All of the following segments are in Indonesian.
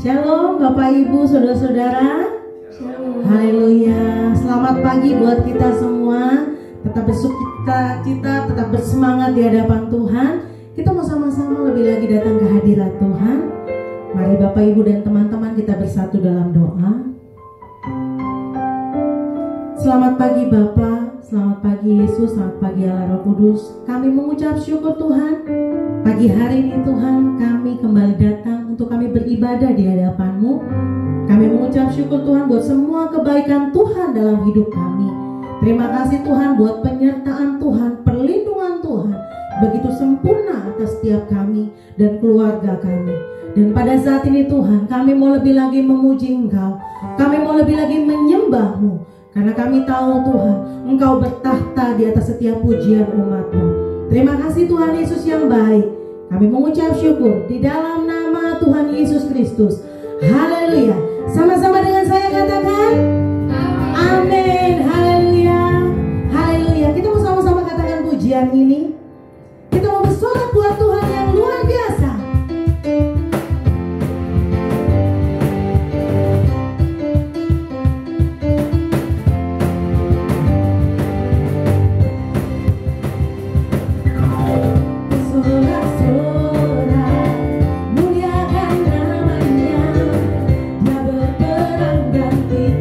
Shalom Bapak Ibu Saudara-saudara. Haleluya. Selamat pagi buat kita semua. Tetap bersukacita, tetap bersemangat di hadapan Tuhan. Kita mau sama-sama lebih lagi datang ke hadirat Tuhan. Mari Bapak Ibu dan teman-teman kita bersatu dalam doa. Selamat pagi Bapa, selamat pagi Yesus, selamat pagi Allah Roh Kudus. Kami mengucap syukur Tuhan. Pagi hari ini Tuhan kami kembali datang untuk kami beribadah di hadapan-Mu. Kami mengucap syukur Tuhan buat semua kebaikan Tuhan dalam hidup kami. Terima kasih Tuhan buat penyertaan Tuhan, perlindungan Tuhan begitu sempurna atas setiap kami dan keluarga kami. Dan pada saat ini Tuhan, kami mau lebih lagi memuji Engkau. Kami mau lebih lagi menyembah-Mu, karena kami tahu Tuhan, Engkau bertahta di atas setiap pujian umat-Mu. Terima kasih Tuhan Yesus yang baik. Kami mengucap syukur di dalam nama Tuhan Yesus Kristus. Haleluya. Sama-sama dengan saya katakan amin. Haleluya. Haleluya. Kita mau sama-sama katakan pujian ini. Kita mau bersorak buat Tuhan yang luar biasa. Muliakan namanya, Dia berperang ganti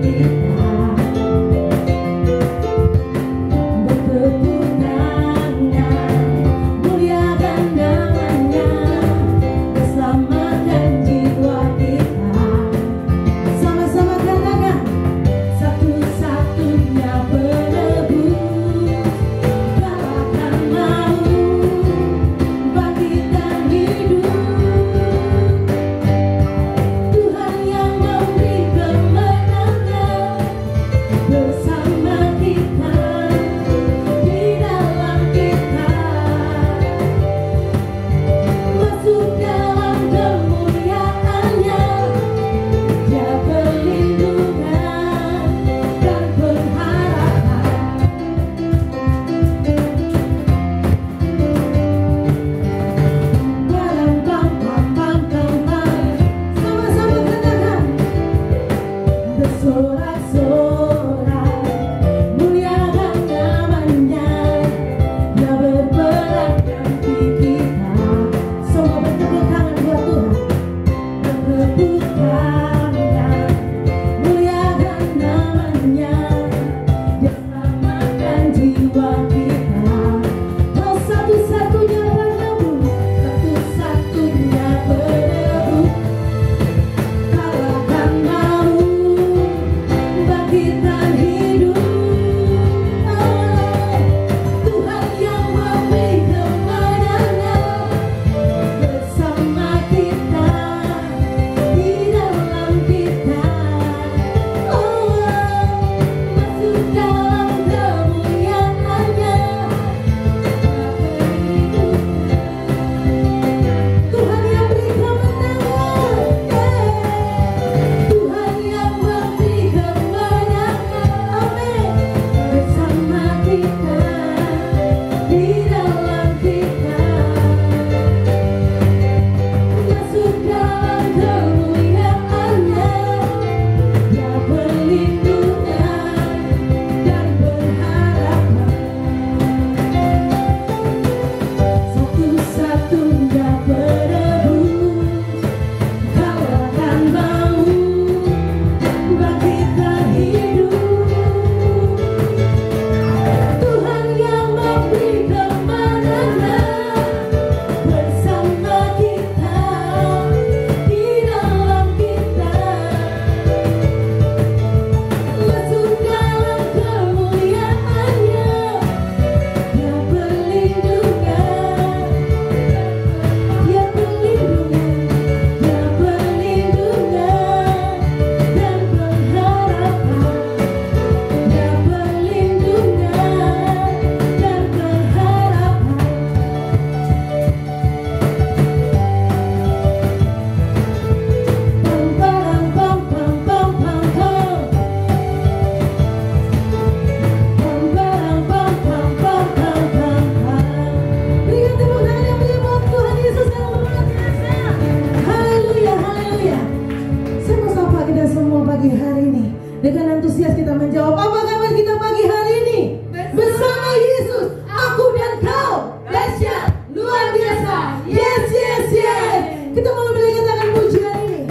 Dengan antusias kita menjawab, apa kabar kita pagi hari ini? Bersama Yesus, aku dan kau dahsyat, luar biasa. Yes, yes, yes. Kita mau mendengarkan pujian ini.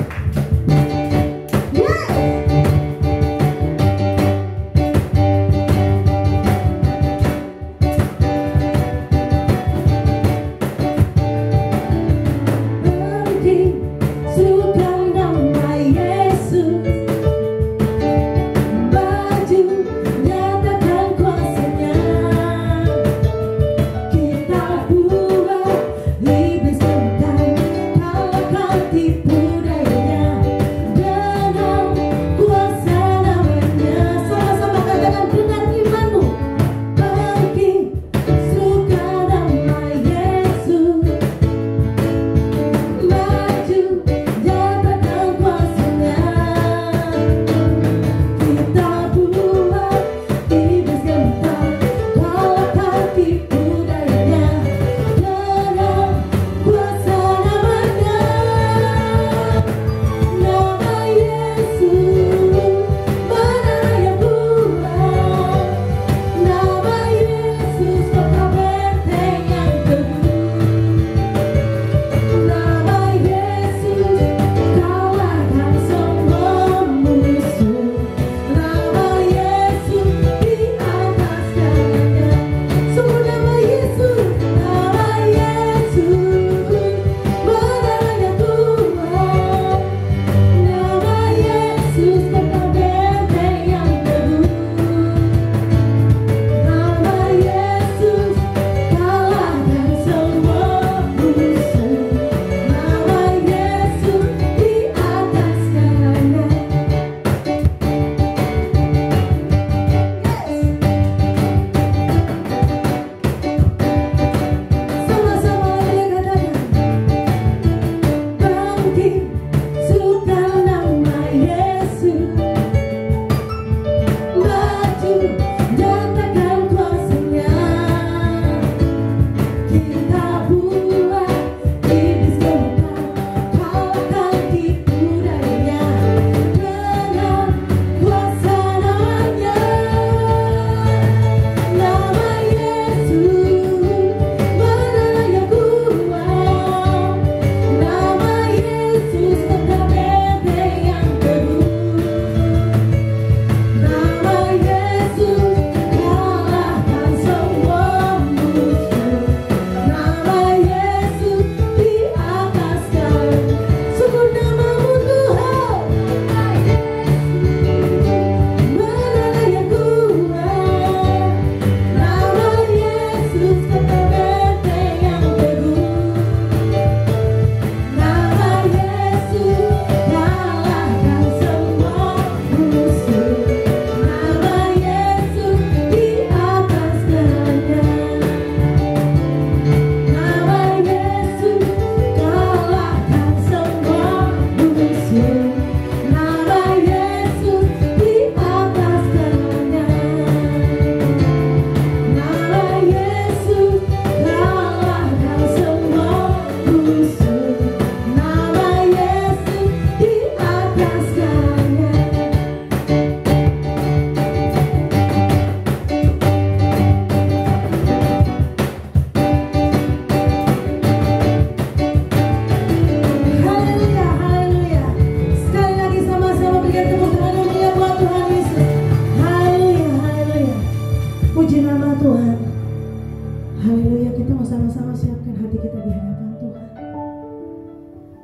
Yes.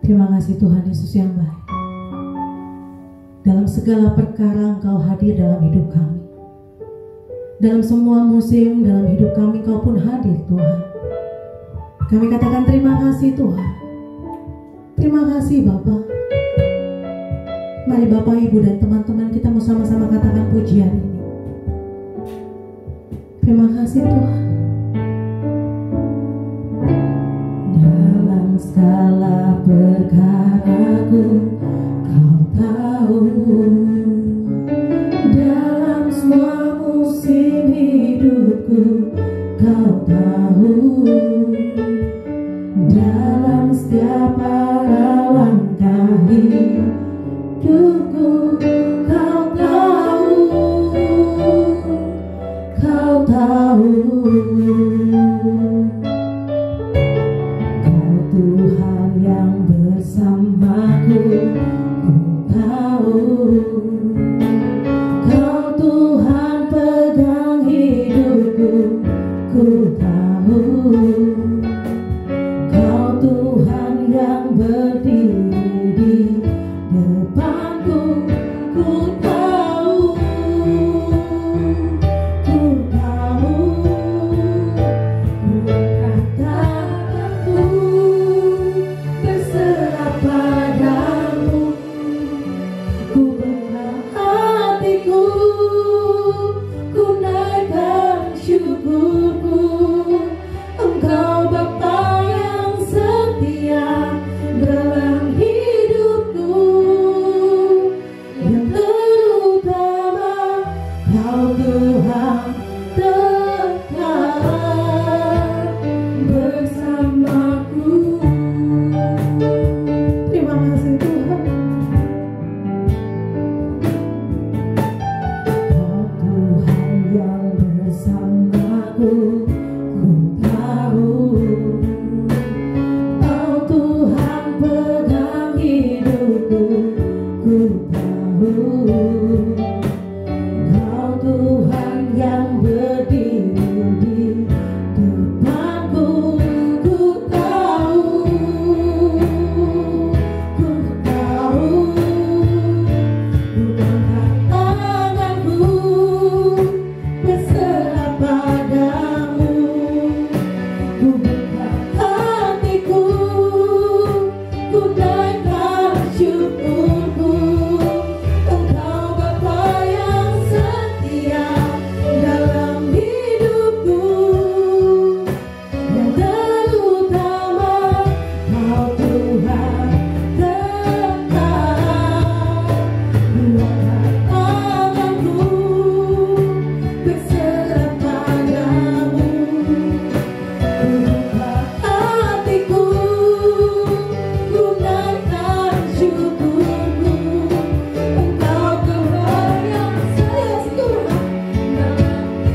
Terima kasih Tuhan Yesus yang baik. Dalam segala perkara Engkau hadir dalam hidup kami. Dalam semua musim dalam hidup kami Engkau pun hadir Tuhan. Kami katakan terima kasih Tuhan. Terima kasih Bapa. Mari Bapak, Ibu dan teman-teman kita mau sama-sama katakan pujian ini. Terima kasih Tuhan. Dalam segala perkaraku Kau tahu, dalam semua musim hidupku Kau tahu, dalam setiap langkah hidupku Kau tahu. Ku tahu Kau Tuhan yang berdiri di depanku. Ku tahu kata-kataku berserah padamu. Ku buka hatiku, ku naikkan syukurku. Engkau Bapa yang setia dalam hidupku. Yang terutama Kau Tuhan tetap bersamaku. Terima kasih Tuhan. Kau Tuhan yang bersamaku. Ku tahu Kau Tuhan pegang hidupku. Ku tahu Kau Tuhan yang berdiri di depanku. Ku tahu bukan tanganku berserah padamu. Ku buka hatiku, ku naikkan syukurku. Engkau Bapa yang setia dalam hidupku. Yang terutama Kau Tuhan tetap bukan tanganku berserah padamu. Ku buka hatiku, ku naikkan syukurku. Engkau Tuhan yang setia dalam hidupku.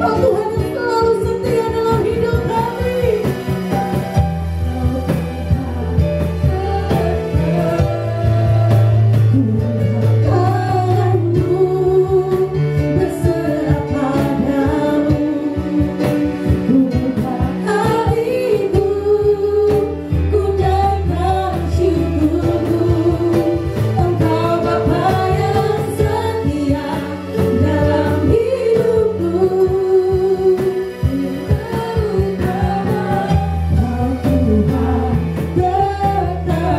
Oh Tuhan yang selalu setia dalam hidup kami. Tanganmu berserah padamu. Ku buka hatiku, ku naikkan syukurku. Engkau Bapa yang setia dalam hidupku. Kau Tuhan tetap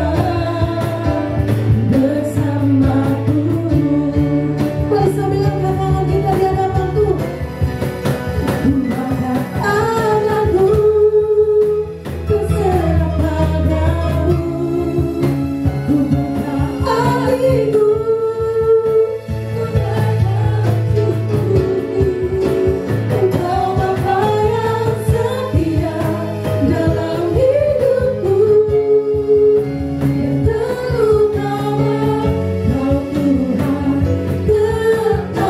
bersamaku. Mari sambil angkat tangan kita di hadapan Tuhan. Bukakan tanganku berserah padamu. Ku buka hatiku, ku naikkan syukurku. Engkau Bapa yang setia dalam hidupku. Yang terutama Kau Tuhan tetap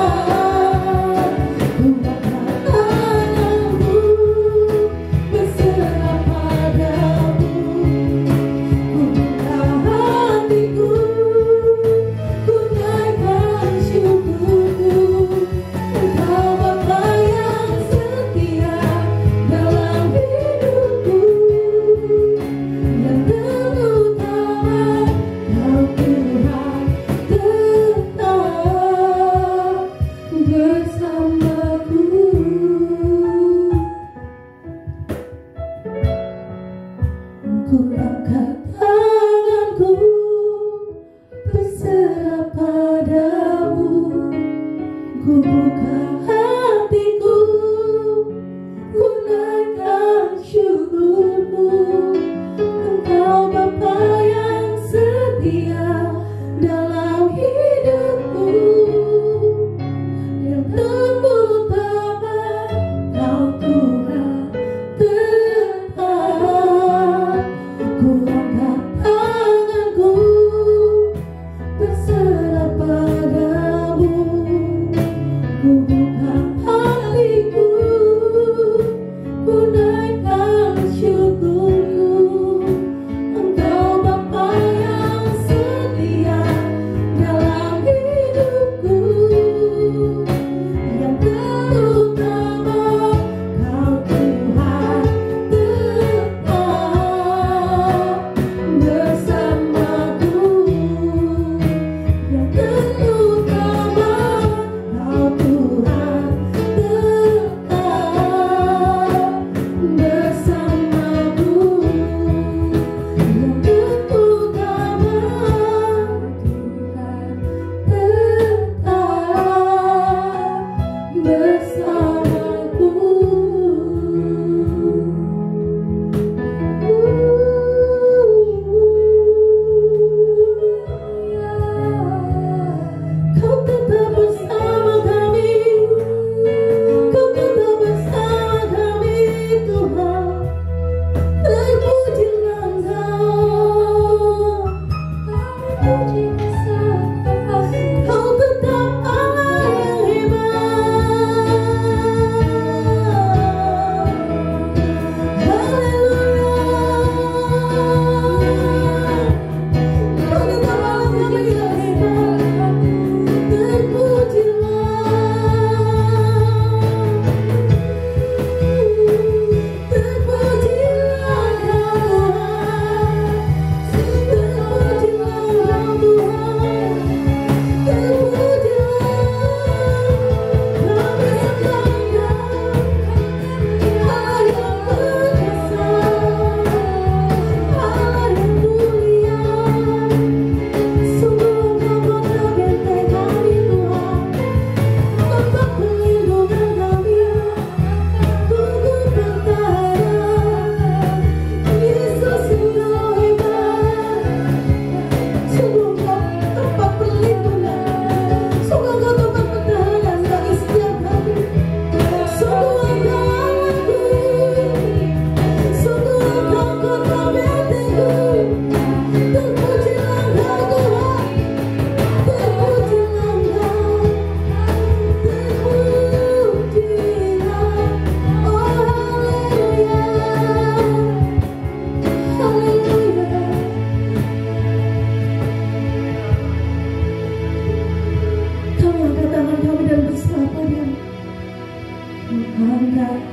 bukakan tanganmu berserah padamu. Ku buka hatiku, ku naikkan syukurku. Engkau Bapa yang setia dalam hidupku. Yang terutama Kau Tuhan tetap bersamaku. Ku angkat tanganku berserah padamu. Ku buka hatiku, ku naikkan syukurku. Engkau Bapa yang setia dalam hidupku. Yang terutama Kau Tuhan tetap. Ku angkat tanganku berserah padamu. Ku buka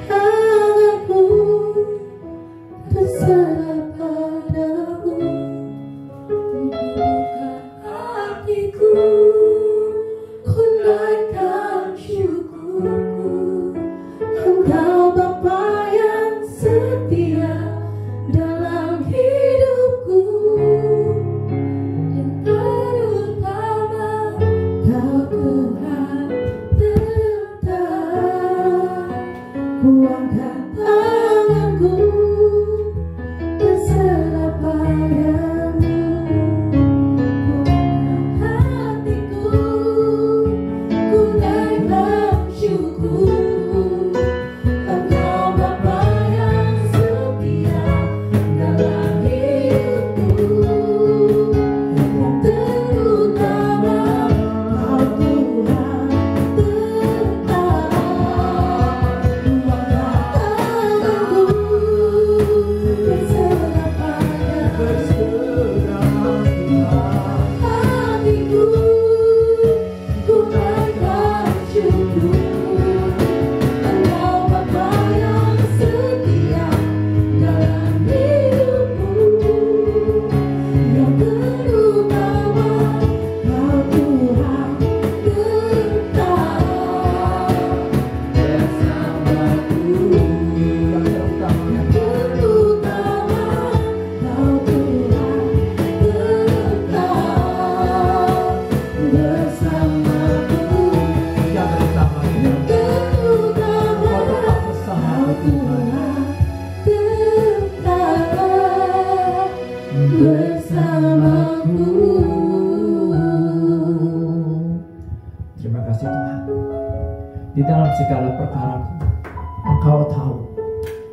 tanganku berserah padamu, buka hatiku, ku naikkan syukurku. Engkau Bapa yang setia dalam hidupku, yang terutama Kau Tuhan tetap. Ku angkat tanganku berserah padamu, buka hatiku, ku naikkan syukurku. Engkau Bapa yang setia dalam hidupku, yang terutama Kau Tuhan tetap. Ku angkat tanganku berserah padamu, hatiku, ku naikkan syukurku. Engkau Bapa yang setia dalam hidupku, yang terutama Kau Tuhan tetap bersamaku. Yang terutama Kau Tuhan tetap bersamaku. Yang terutama Yang terutama Kau tetap bersama Kau Tuhan tetap bersamaku. Terima kasih Tuhan. Di dalam segala perkaraku, Engkau tahu.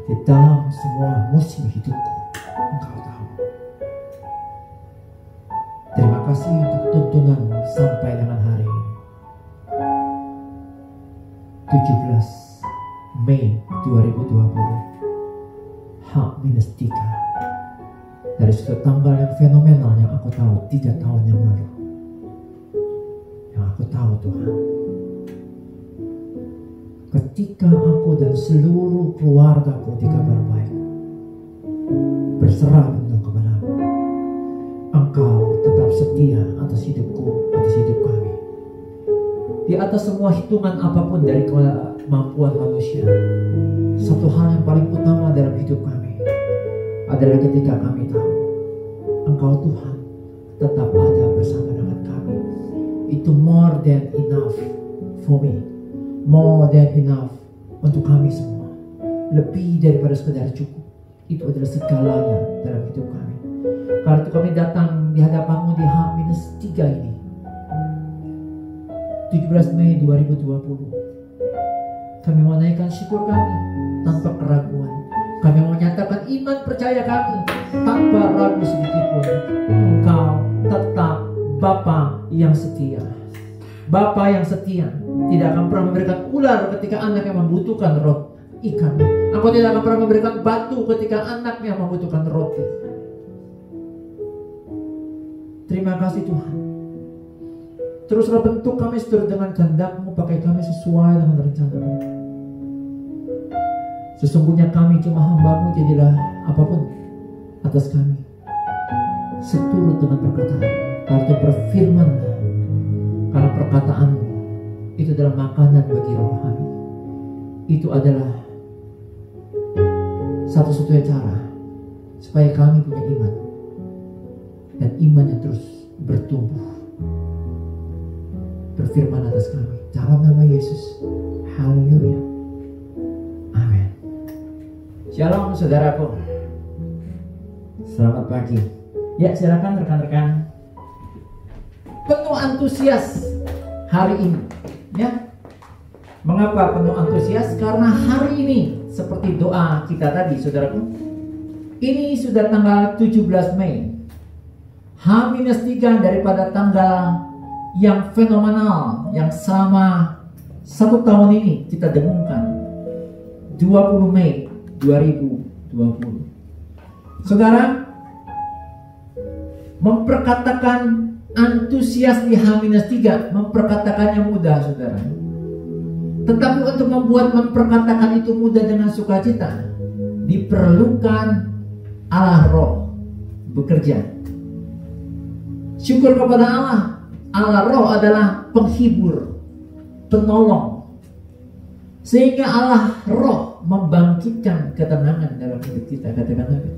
Di dalam semua musim hidupku, Engkau tahu. Terima kasih untuk tuntunanmu sampai dengan hari ini. 17 Mei 2020, H-3. Dari suatu tanggal yang fenomenal yang aku tahu 3 tahun yang lalu. Yang aku tahu Tuhan, ketika aku dan seluruh keluargaku di Kabar Baik berserah penuh kepadamu, Engkau tetap setia atas hidupku, atas hidup kami. Di atas semua hitungan apapun dari kemampuan manusia, satu hal yang paling utama dalam hidup kami adalah ketika kami tahu Engkau Tuhan tetap ada bersama dengan kami. Itu more than enough for me, more than enough untuk kami semua, lebih daripada sekedar cukup. Itu adalah segalanya dalam hidup kami. Karena itu kami datang di hadapanmu di H-3 ini, 17 Mei 2020. Kami menaikkan syukur kami tanpa keraguan. Kami menyatakan iman percaya kami tanpa ragu sedikit pun. Engkau tetap Bapa yang setia. Bapa yang setia tidak akan pernah memberikan ular ketika anaknya membutuhkan ikan. Engkau tidak akan pernah memberikan batu ketika anaknya membutuhkan roti. Terima kasih Tuhan. Teruslah bentuk kami seturut dengan kehendak-Mu, pakai kami sesuai dengan rencana-Mu. Sesungguhnya kami cuma hamba-Mu, jadilah apapun atas kami seturut dengan perkataan-Mu. Karena berfirman, karena perkataan-Mu itu adalah makanan bagi roh kami. Itu adalah satu-satunya cara supaya kami punya iman, dan iman yang terus bertumbuh. Berfirman atas kami dalam nama Yesus. Haleluya. Amin. Shalom saudaraku. Selamat pagi. Ya, silakan rekan-rekan. Penuh antusias hari ini. Ya. Mengapa penuh antusias? Karena hari ini seperti doa kita tadi, saudaraku. Ini sudah tanggal 17 Mei. H-3 daripada tanggal yang fenomenal yang selama 1 tahun ini kita dengungkan, 20 Mei 2020. Saudara, memperkatakan antusias di H-3 memperkatakannya mudah, saudara. Tetapi untuk memperkatakan itu mudah dengan sukacita, diperlukan Allah Roh bekerja. Syukur kepada Allah. Allah Roh adalah penghibur, penolong, sehingga Allah Roh membangkitkan ketenangan dalam hidup kita. Katakan amin.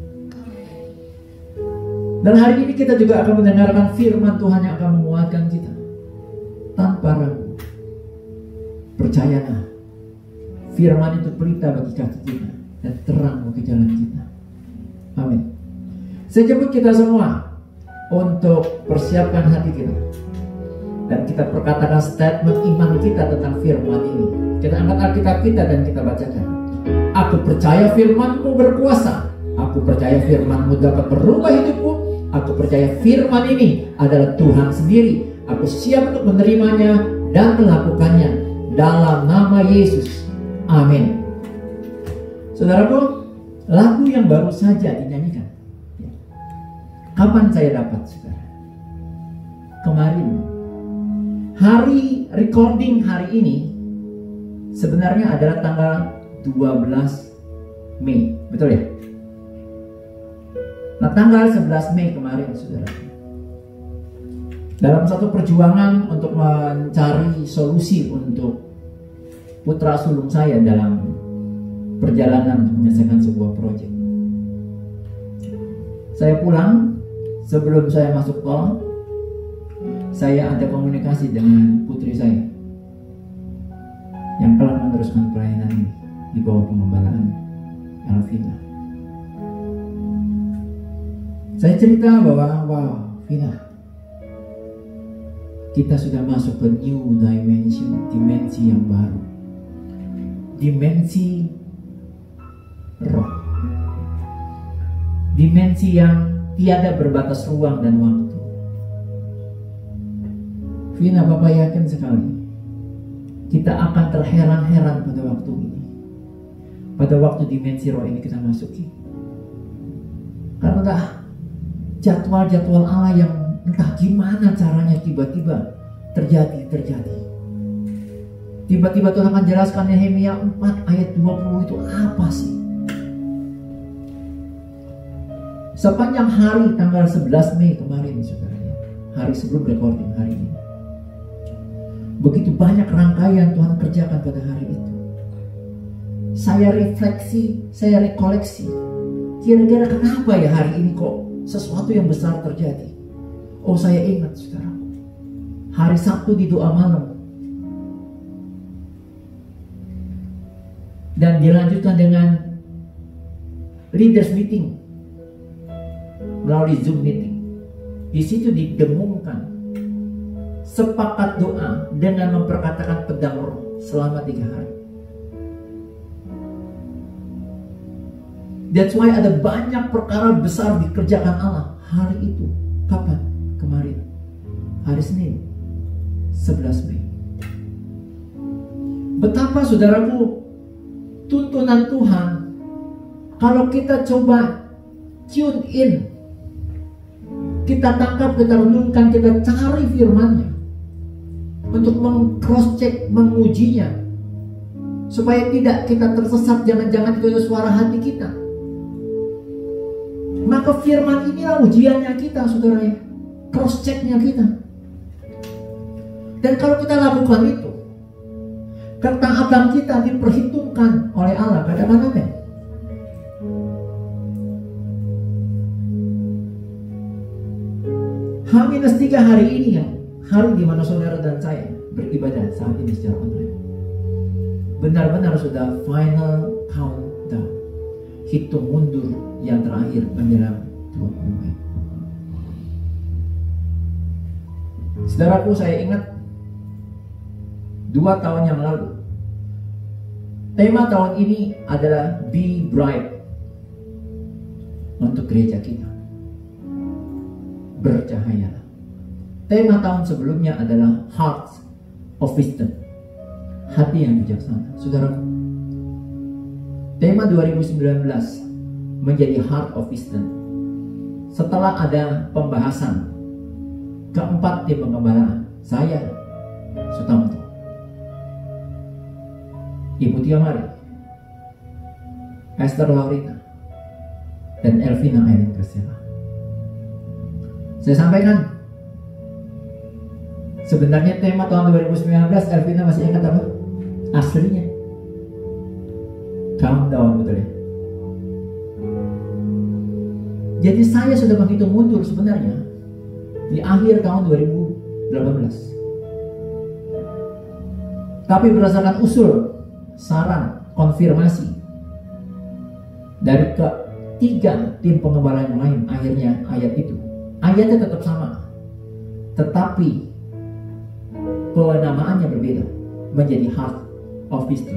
Dan hari ini kita juga akan mendengarkan firman Tuhan yang akan menguatkan kita tanpa ragu. Percayalah, firman itu pelita bagi kaki kita dan terang bagi jalan kita. Amin. Saya jemput kita semua untuk persiapkan hati kita, dan kita perkatakan statement iman kita tentang firman ini. Kita angkat Alkitab kita dan kita bacakan. Aku percaya firman-Mu berkuasa. Aku percaya firman-Mu dapat merubah hidupku. Aku percaya firman ini adalah Tuhan sendiri. Aku siap untuk menerimanya dan melakukannya. Dalam nama Yesus. Amin. Saudaraku, lagu yang baru saja dinyanyikan, kapan saya dapat, saudara? Kemarin. Hari recording hari ini sebenarnya adalah tanggal 12 Mei. Betul ya? Nah, tanggal 11 Mei kemarin, saudara, dalam satu perjuangan untuk mencari solusi untuk putra sulung saya dalam perjalanan untuk menyelesaikan sebuah proyek, saya pulang. Sebelum saya masuk tol, saya ada komunikasi dengan putri saya yang telah meneruskan pelayanan ini di bawah pengembalaan Alvina. Saya cerita bahwa, wow, Vina, kita sudah masuk ke new dimension, dimensi yang baru, dimensi roh, dimensi yang tiada berbatas ruang dan waktu. Vina, Bapak yakin sekali kita akan terheran-heran pada waktu ini, pada waktu dimensi roh ini kita masuki. Karena jadwal-jadwal Allah yang entah gimana caranya tiba-tiba terjadi. Tiba-tiba Tuhan akan jelaskan Nehemia 4 ayat 20 itu apa sih? Sepanjang hari tanggal 11 Mei kemarin, saudara, hari sebelum recording hari ini, begitu banyak rangkaian Tuhan kerjakan pada hari itu. Saya refleksi, saya rekoleksi, kira-kira kenapa ya hari ini kok sesuatu yang besar terjadi. Oh, saya ingat, saudara, hari Sabtu di doa malam, dan dilanjutkan dengan leaders meeting melalui Zoom meeting. Di situ didengungkan sepakat doa dengan memperkatakan pedang roh selama 3 hari. That's why ada banyak perkara besar dikerjakan Allah hari itu. Kapan? Kemarin, hari Senin 11 Mei. Betapa, saudaraku, tuntunan Tuhan, kalau kita coba tune in, kita tangkap, kita renungkan, kita cari firman-Nya untuk meng-cross check, mengujinya, supaya tidak kita tersesat, jangan-jangan itu suara hati kita. Maka firman inilah ujiannya kita, saudara, ya, cross check-nya kita. Dan kalau kita lakukan itu, ketaatan kita diperhitungkan oleh Allah. Katakan amin. H-3 hari ini, ya, hari di mana saudara dan saya beribadah saat ini secara online, benar-benar sudah final countdown, hitung mundur yang terakhir menjelang 20 Mei. Saudaraku, saya ingat 2 tahun yang lalu, tema tahun ini adalah Be Bright untuk gereja kita. Bercahayalah. Tema tahun sebelumnya adalah Heart of Wisdom, hati yang bijaksana. Saudaraku, tema 2019 menjadi Heart of Wisdom setelah ada pembahasan keempat tim pengembalaan saya, Sutamto. Ibu Tia Mari, Esther Laurita, dan Elvina Erin Christina. Saya sampaikan, sebenarnya tema tahun 2019, Elvina masih ingat apa? Aslinya countdown, betul ya? Jadi saya sudah menghitung mundur sebenarnya di akhir tahun 2018. Tapi berdasarkan usul, saran, konfirmasi dari ketiga tim pengembala yang lain, akhirnya ayatnya tetap sama, tetapi penamaannya berbeda menjadi Heart of Wisdom.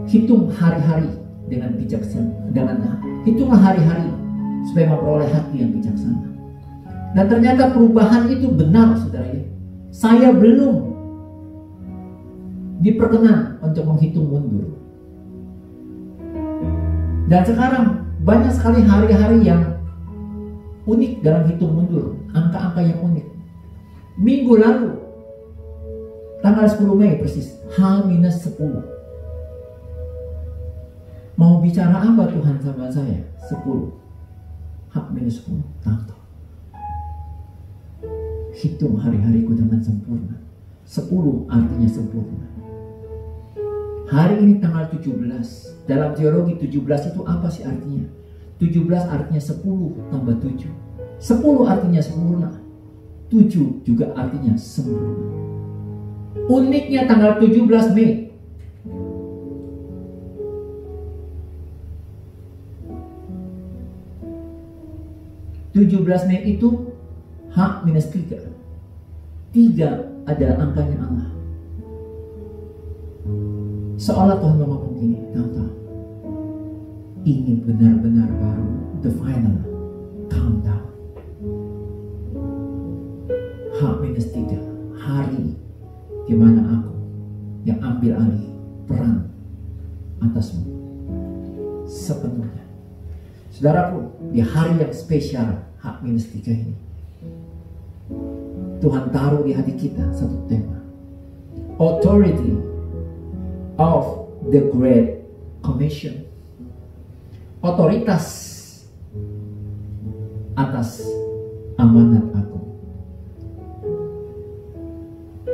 Hitung hari-hari dengan bijaksana, hitunglah hari-hari supaya memperoleh hati yang bijaksana. Dan ternyata perubahan itu benar, saudara ya. Saya belum diperkenan untuk menghitung mundur. Dan sekarang banyak sekali hari-hari yang unik dalam hitung mundur, angka-angka yang unik. Minggu lalu, tanggal 10 Mei persis, H-10. Mau bicara apa Tuhan sama saya? 10. H-10. Tahu. Hitung hari-hariku dengan sempurna. 10 artinya sempurna. Hari ini tanggal 17. Dalam teologi 17 itu apa sih artinya? 17 artinya 10 tambah 7. 10 artinya sempurna. 7 juga artinya sempurna. Uniknya tanggal 17 Mei, itu H-3. 3 adalah angkanya Allah. Seolah Tuhan ngomong gini, tahu, ini benar-benar baru the final countdown. H-3, hari di mana aku yang ambil alih peran atasmu sepenuhnya. Saudaraku, di hari yang spesial H-3 ini, Tuhan taruh di hati kita satu tema, authority of the Great Commission. Otoritas atas amanat aku.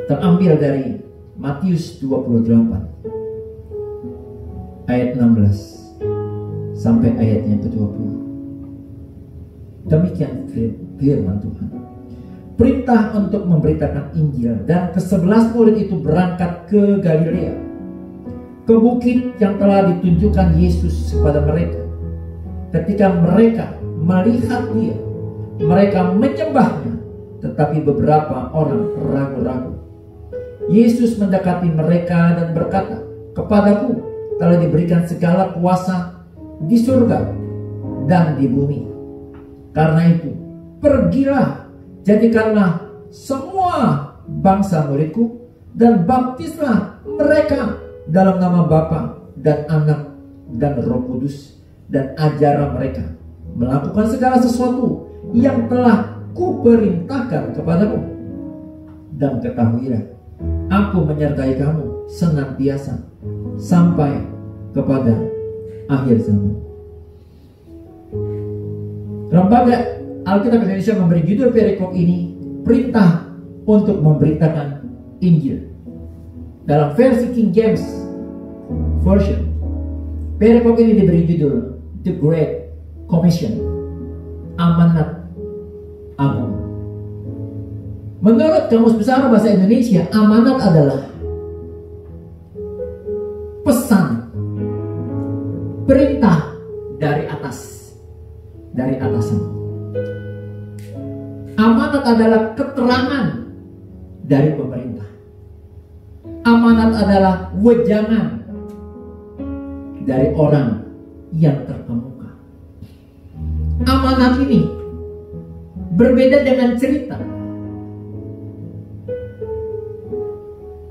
Terambil dari Matius 28 ayat 16 sampai ayatnya ke-20. Demikian firman Tuhan. Perintah untuk memberitakan Injil, dan ke-11 murid itu berangkat ke Galilea, ke bukit yang telah ditunjukkan Yesus kepada mereka. Ketika mereka melihat Dia, mereka menyembahnya, tetapi beberapa orang ragu-ragu. Yesus mendekati mereka dan berkata, "Kepadaku telah diberikan segala kuasa di surga dan di bumi. Karena itu, pergilah, jadikanlah semua bangsa muridku, dan baptislah mereka dalam nama Bapa dan Anak dan Roh Kudus, dan ajarlah mereka melakukan segala sesuatu yang telah kuperintahkan kepadamu. Dan ketahuilah, aku menyertai kamu senantiasa sampai kepada akhir zaman." Lembaga Alkitab Indonesia memberi judul perikop ini, perintah untuk memberitakan Injil. Dalam versi King James Version, perikop ini diberi judul The Great Commission, amanat agung. Menurut Kamus Besar Bahasa Indonesia, amanat adalah pesan, perintah dari atas, dari atasan. Amanat adalah keterangan dari pemerintah. Amanat adalah wejangan dari orang yang terkemuka. Amanat ini berbeda dengan cerita,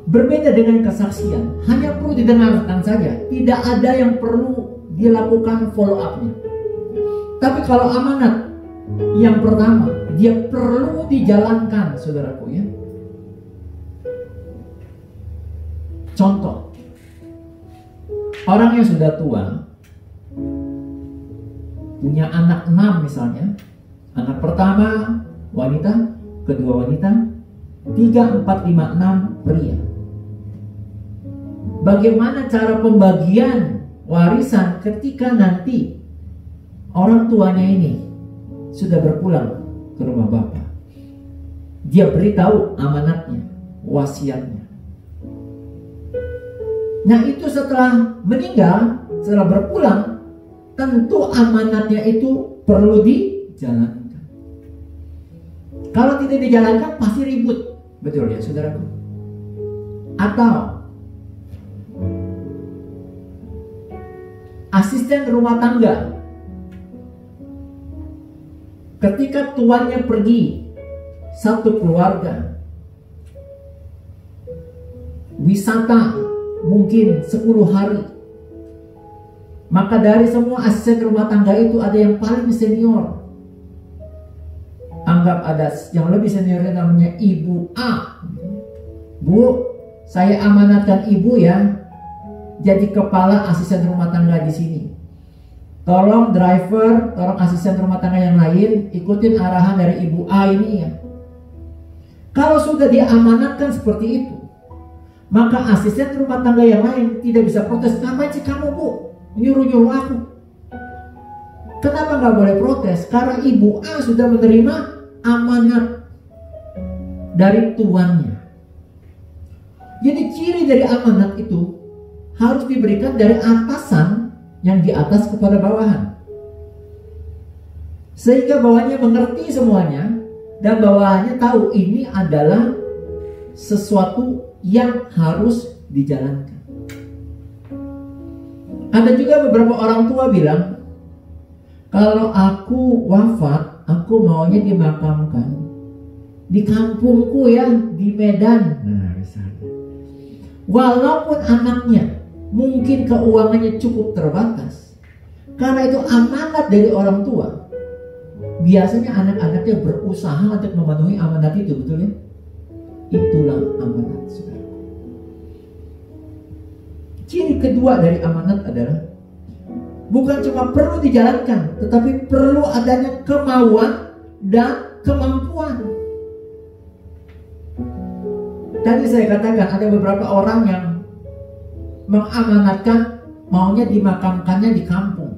berbeda dengan kesaksian. Hanya perlu didengarkan saja, tidak ada yang perlu dilakukan follow up-nya. Tapi kalau amanat yang pertama, dia perlu dijalankan, saudaraku ya. Contoh, Orang yang sudah tua, punya anak 6 misalnya, anak pertama wanita, kedua wanita, 3, 4, 5, 6 pria. Bagaimana cara pembagian warisan ketika nanti orang tuanya ini sudah berpulang ke rumah bapak? Dia beritahu amanatnya, wasiatnya. Nah itu setelah meninggal, setelah berpulang, tentu amanatnya itu perlu dijalankan. Kalau tidak dijalankan pasti ribut, betul ya saudaraku? Atau asisten rumah tangga, ketika tuannya pergi, satu keluarga wisata mungkin 10 hari, maka dari semua asisten rumah tangga itu ada yang paling senior. Anggap ada yang lebih seniornya, namanya Ibu A. Bu, saya amanatkan Ibu ya jadi kepala asisten rumah tangga di sini. Tolong driver, tolong asisten rumah tangga yang lain ikutin arahan dari Ibu A ini ya. Kalau sudah diamanatkan seperti itu, maka asisten rumah tangga yang lain tidak bisa protes. Ngapain sih kamu bu nyuruh-nyuruh aku? Kenapa nggak boleh protes? Karena Ibu A sudah menerima amanat dari tuannya. Jadi ciri dari amanat itu harus diberikan dari atasan yang di atas kepada bawahan, sehingga bawahannya mengerti semuanya dan bawahannya tahu ini adalah sesuatu yang harus dijalankan. Ada juga beberapa orang tua bilang, kalau aku wafat, aku maunya dimakamkan di kampungku ya, di Medan. Nah misalnya, walaupun anaknya mungkin keuangannya cukup terbatas, karena itu amanat dari orang tua, biasanya anak-anaknya berusaha untuk memenuhi amanat itu, betul ya? Itulah amanat, saudara. Ciri kedua dari amanat adalah bukan cuma perlu dijalankan, tetapi perlu adanya kemauan dan kemampuan. Tadi saya katakan ada beberapa orang yang mengamanatkan maunya dimakamkannya di kampung.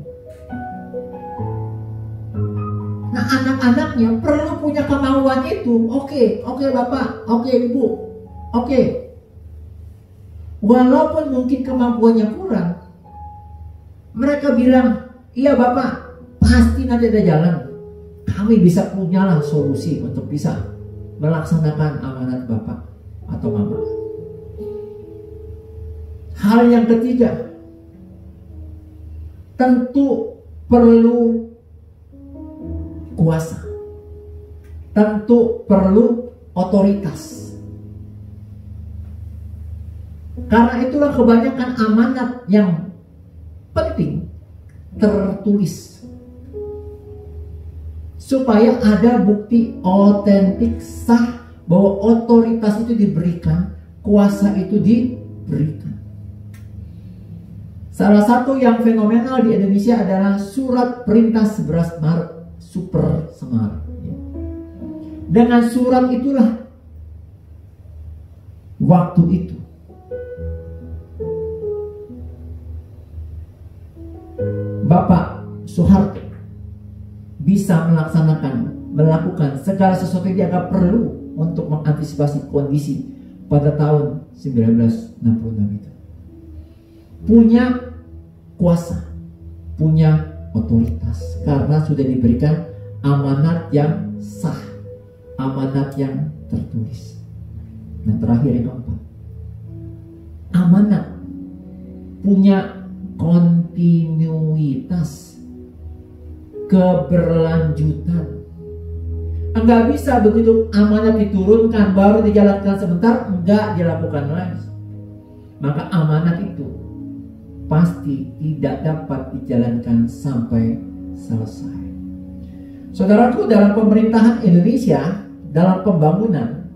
Nah anak-anaknya perlu punya kemauan itu. Oke bapak, oke ibu, oke. Walaupun mungkin kemampuannya kurang, mereka bilang, iya bapak, pasti nanti ada jalan. Kami bisa punyalah solusi untuk bisa melaksanakan amanat bapak atau mama. Hal yang ketiga, tentu perlu kuasa, tentu perlu otoritas. Karena itulah kebanyakan amanat yang penting tertulis, supaya ada bukti otentik sah bahwa otoritas itu diberikan, kuasa itu diberikan. Salah satu yang fenomenal di Indonesia adalah Surat Perintah 11 Maret Super Semar. Dengan surat itulah waktu itu Bapak Soeharto bisa melakukan segala sesuatu yang dianggap perlu untuk mengantisipasi kondisi pada tahun 1966 itu. Punya kuasa, punya otoritas, karena sudah diberikan amanat yang sah, amanat yang tertulis. Dan terakhir yang keempat, amanat punya kontinuitas, keberlanjutan. Enggak bisa begitu amanat diturunkan baru dijalankan sebentar, enggak dilakukan lagi. Maka amanat itu pasti tidak dapat dijalankan sampai selesai. Saudaraku, dalam pemerintahan Indonesia, dalam pembangunan,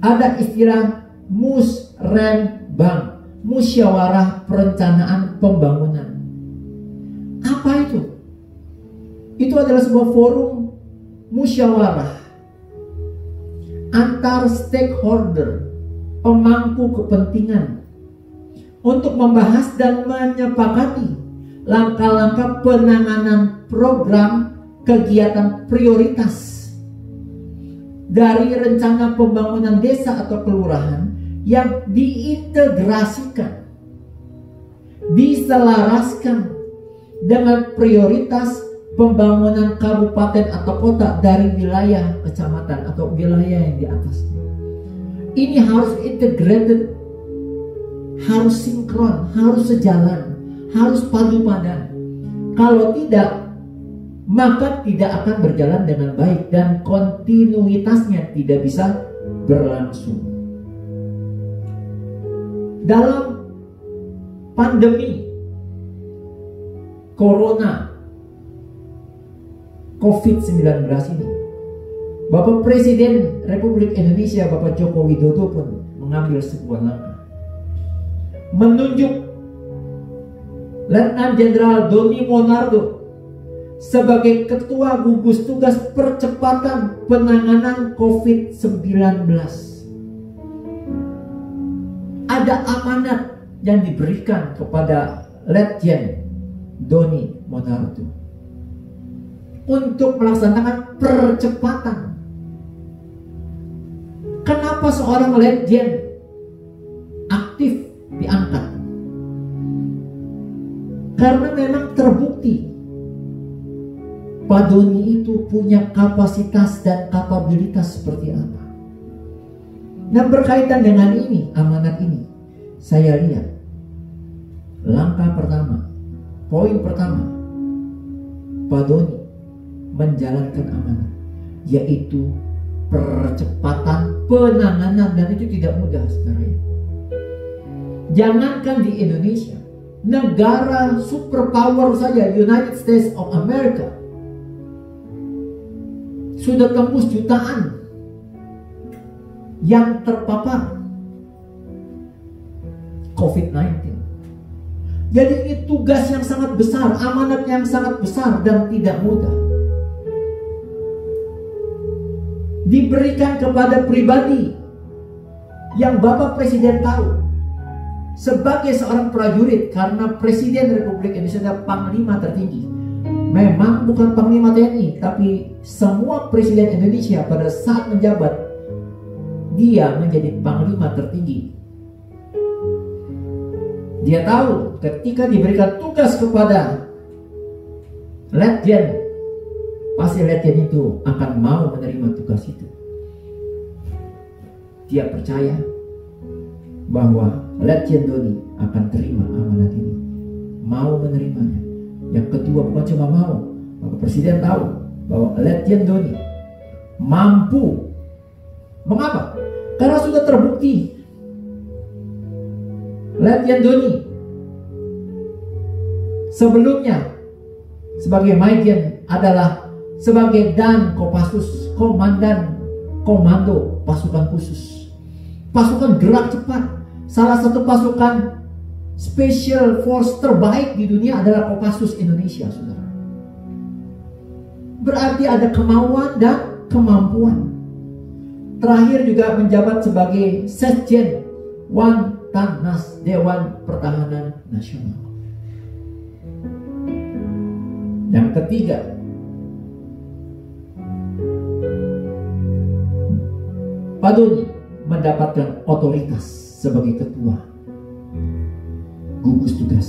ada istilah musrenbang, musyawarah perencanaan pembangunan. Apa itu? Itu adalah sebuah forum musyawarah antar stakeholder, pemangku kepentingan, untuk membahas dan menyepakati langkah-langkah penanganan program kegiatan prioritas dari rencana pembangunan desa atau kelurahan yang diintegrasikan, diselaraskan dengan prioritas pembangunan kabupaten atau kota dari wilayah kecamatan atau wilayah yang di atas. Ini harus integrated, harus sinkron, harus sejalan, harus padu padan. Kalau tidak, maka tidak akan berjalan dengan baik dan kontinuitasnya tidak bisa berlangsung. Dalam pandemi Corona COVID-19 ini, Bapak Presiden Republik Indonesia Bapak Joko Widodo pun mengambil sebuah langkah, menunjuk Letnan Jenderal Doni Monardo sebagai Ketua Gugus Tugas Percepatan Penanganan COVID-19. Ada amanat yang diberikan kepada Letjen Doni Monardo untuk melaksanakan percepatan. Kenapa seorang Letjen aktif diangkat? Karena memang terbukti Pak Doni itu punya kapasitas dan kapabilitas seperti apa. Nah, berkaitan dengan ini, amanat ini, saya lihat langkah pertama, poin pertama, Pak Doni menjalankan amanat, yaitu percepatan penanganan, dan itu tidak mudah sebenarnya. Jangankan di Indonesia, negara superpower saja, United States of America, sudah tembus jutaan yang terpapar COVID-19. Jadi ini tugas yang sangat besar, amanat yang sangat besar dan tidak mudah. Diberikan kepada pribadi yang Bapak Presiden tahu sebagai seorang prajurit, karena Presiden Republik Indonesia adalah Panglima tertinggi. Memang bukan Panglima TNI, tapi semua Presiden Indonesia pada saat menjabat, dia menjadi Panglima tertinggi. Dia tahu ketika diberikan tugas kepada Letjen, pasti Letjen itu akan mau menerima tugas itu. Dia percaya bahwa Letjen Doni akan terima amanat ini, mau menerimanya. Yang kedua, bukan cuma mau, Bapak Presiden tahu bahwa Letjen Doni mampu. Mengapa? Karena sudah terbukti Letjen Doni sebelumnya sebagai Maijen adalah sebagai Dan Kopassus, Komandan Komando Pasukan Khusus, pasukan gerak cepat, salah satu pasukan Special Force terbaik di dunia adalah Kopassus Indonesia, saudara. Berarti ada kemauan dan kemampuan. Terakhir juga menjabat sebagai Sekjen Wantanas, Dewan Pertahanan Nasional. Yang ketiga, Pak Doni mendapatkan otoritas sebagai ketua gugus tugas.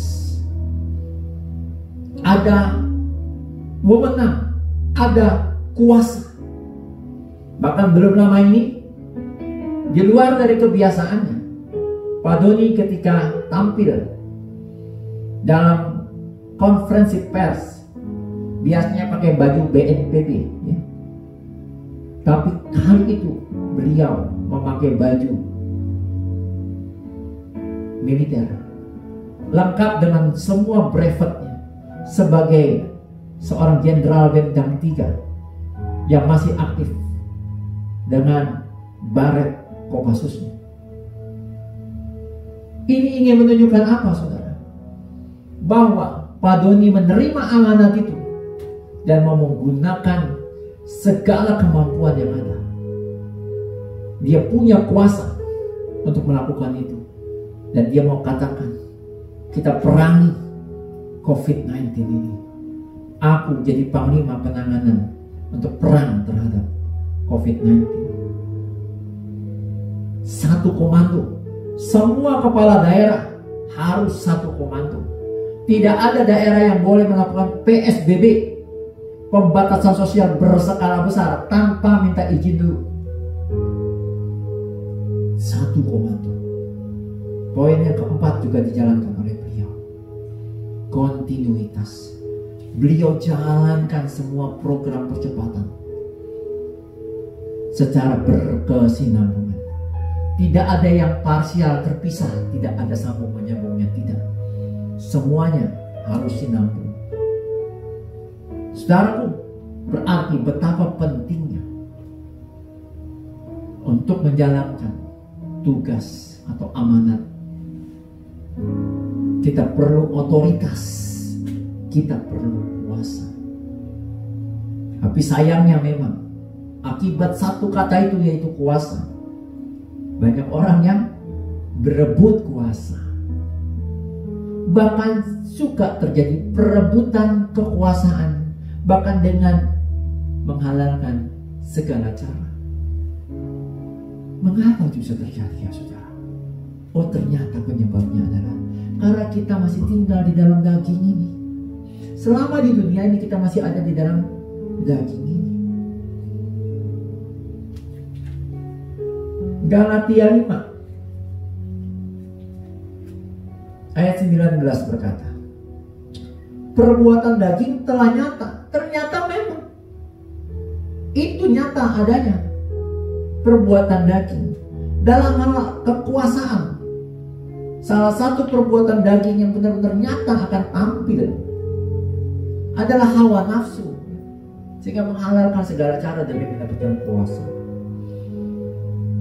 Ada wewenang, ada kuasa. Bahkan belum lama ini, di luar dari kebiasaannya, Pak Doni ketika tampil dalam konferensi pers, biasanya pakai baju BNPB, ya. Tapi kali itu beliau memakai baju militer, lengkap dengan semua brevetnya sebagai seorang jenderal bintang 3 yang masih aktif dengan baret Kopassusnya. Ini ingin menunjukkan apa, saudara? Bahwa Pak Doni menerima amanat itu dan mau menggunakan segala kemampuan yang ada. Dia punya kuasa untuk melakukan itu. Dan dia mau katakan, kita perangi COVID-19 ini. Aku jadi panglima penanganan untuk perang terhadap COVID-19. Satu komando. Semua kepala daerah harus satu komando. Tidak ada daerah yang boleh melakukan PSBB, pembatasan sosial berskala besar, tanpa minta izin dulu. Satu komando. Poin yang keempat juga dijalankan oleh beliau. Kontinuitas. Beliau jalankan semua program percepatan secara berkesinambungan. Tidak ada yang parsial terpisah, tidak ada sambung menyambungnya, tidak. Semuanya harus sinambung. Saudaraku, berarti betapa pentingnya untuk menjalankan tugas atau amanat. Kita perlu otoritas, kita perlu kuasa. Tapi sayangnya memang akibat satu kata itu, yaitu kuasa, banyak orang yang berebut kuasa. Bahkan suka terjadi perebutan kekuasaan, bahkan dengan menghalalkan segala cara. Mengapa itu bisa terjadi, ya saudara? Oh, ternyata penyebabnya adalah karena kita masih tinggal di dalam daging ini. Selama di dunia ini kita masih ada di dalam daging ini. Galatia 5 ayat 19 berkata, perbuatan daging telah nyata. Ternyata memang itu nyata adanya. Perbuatan daging dalam hal kekuasaan, salah satu perbuatan daging yang benar-benar nyata akan tampil adalah hawa nafsu, sehingga menghalalkan segala cara demi mendapatkan kuasa.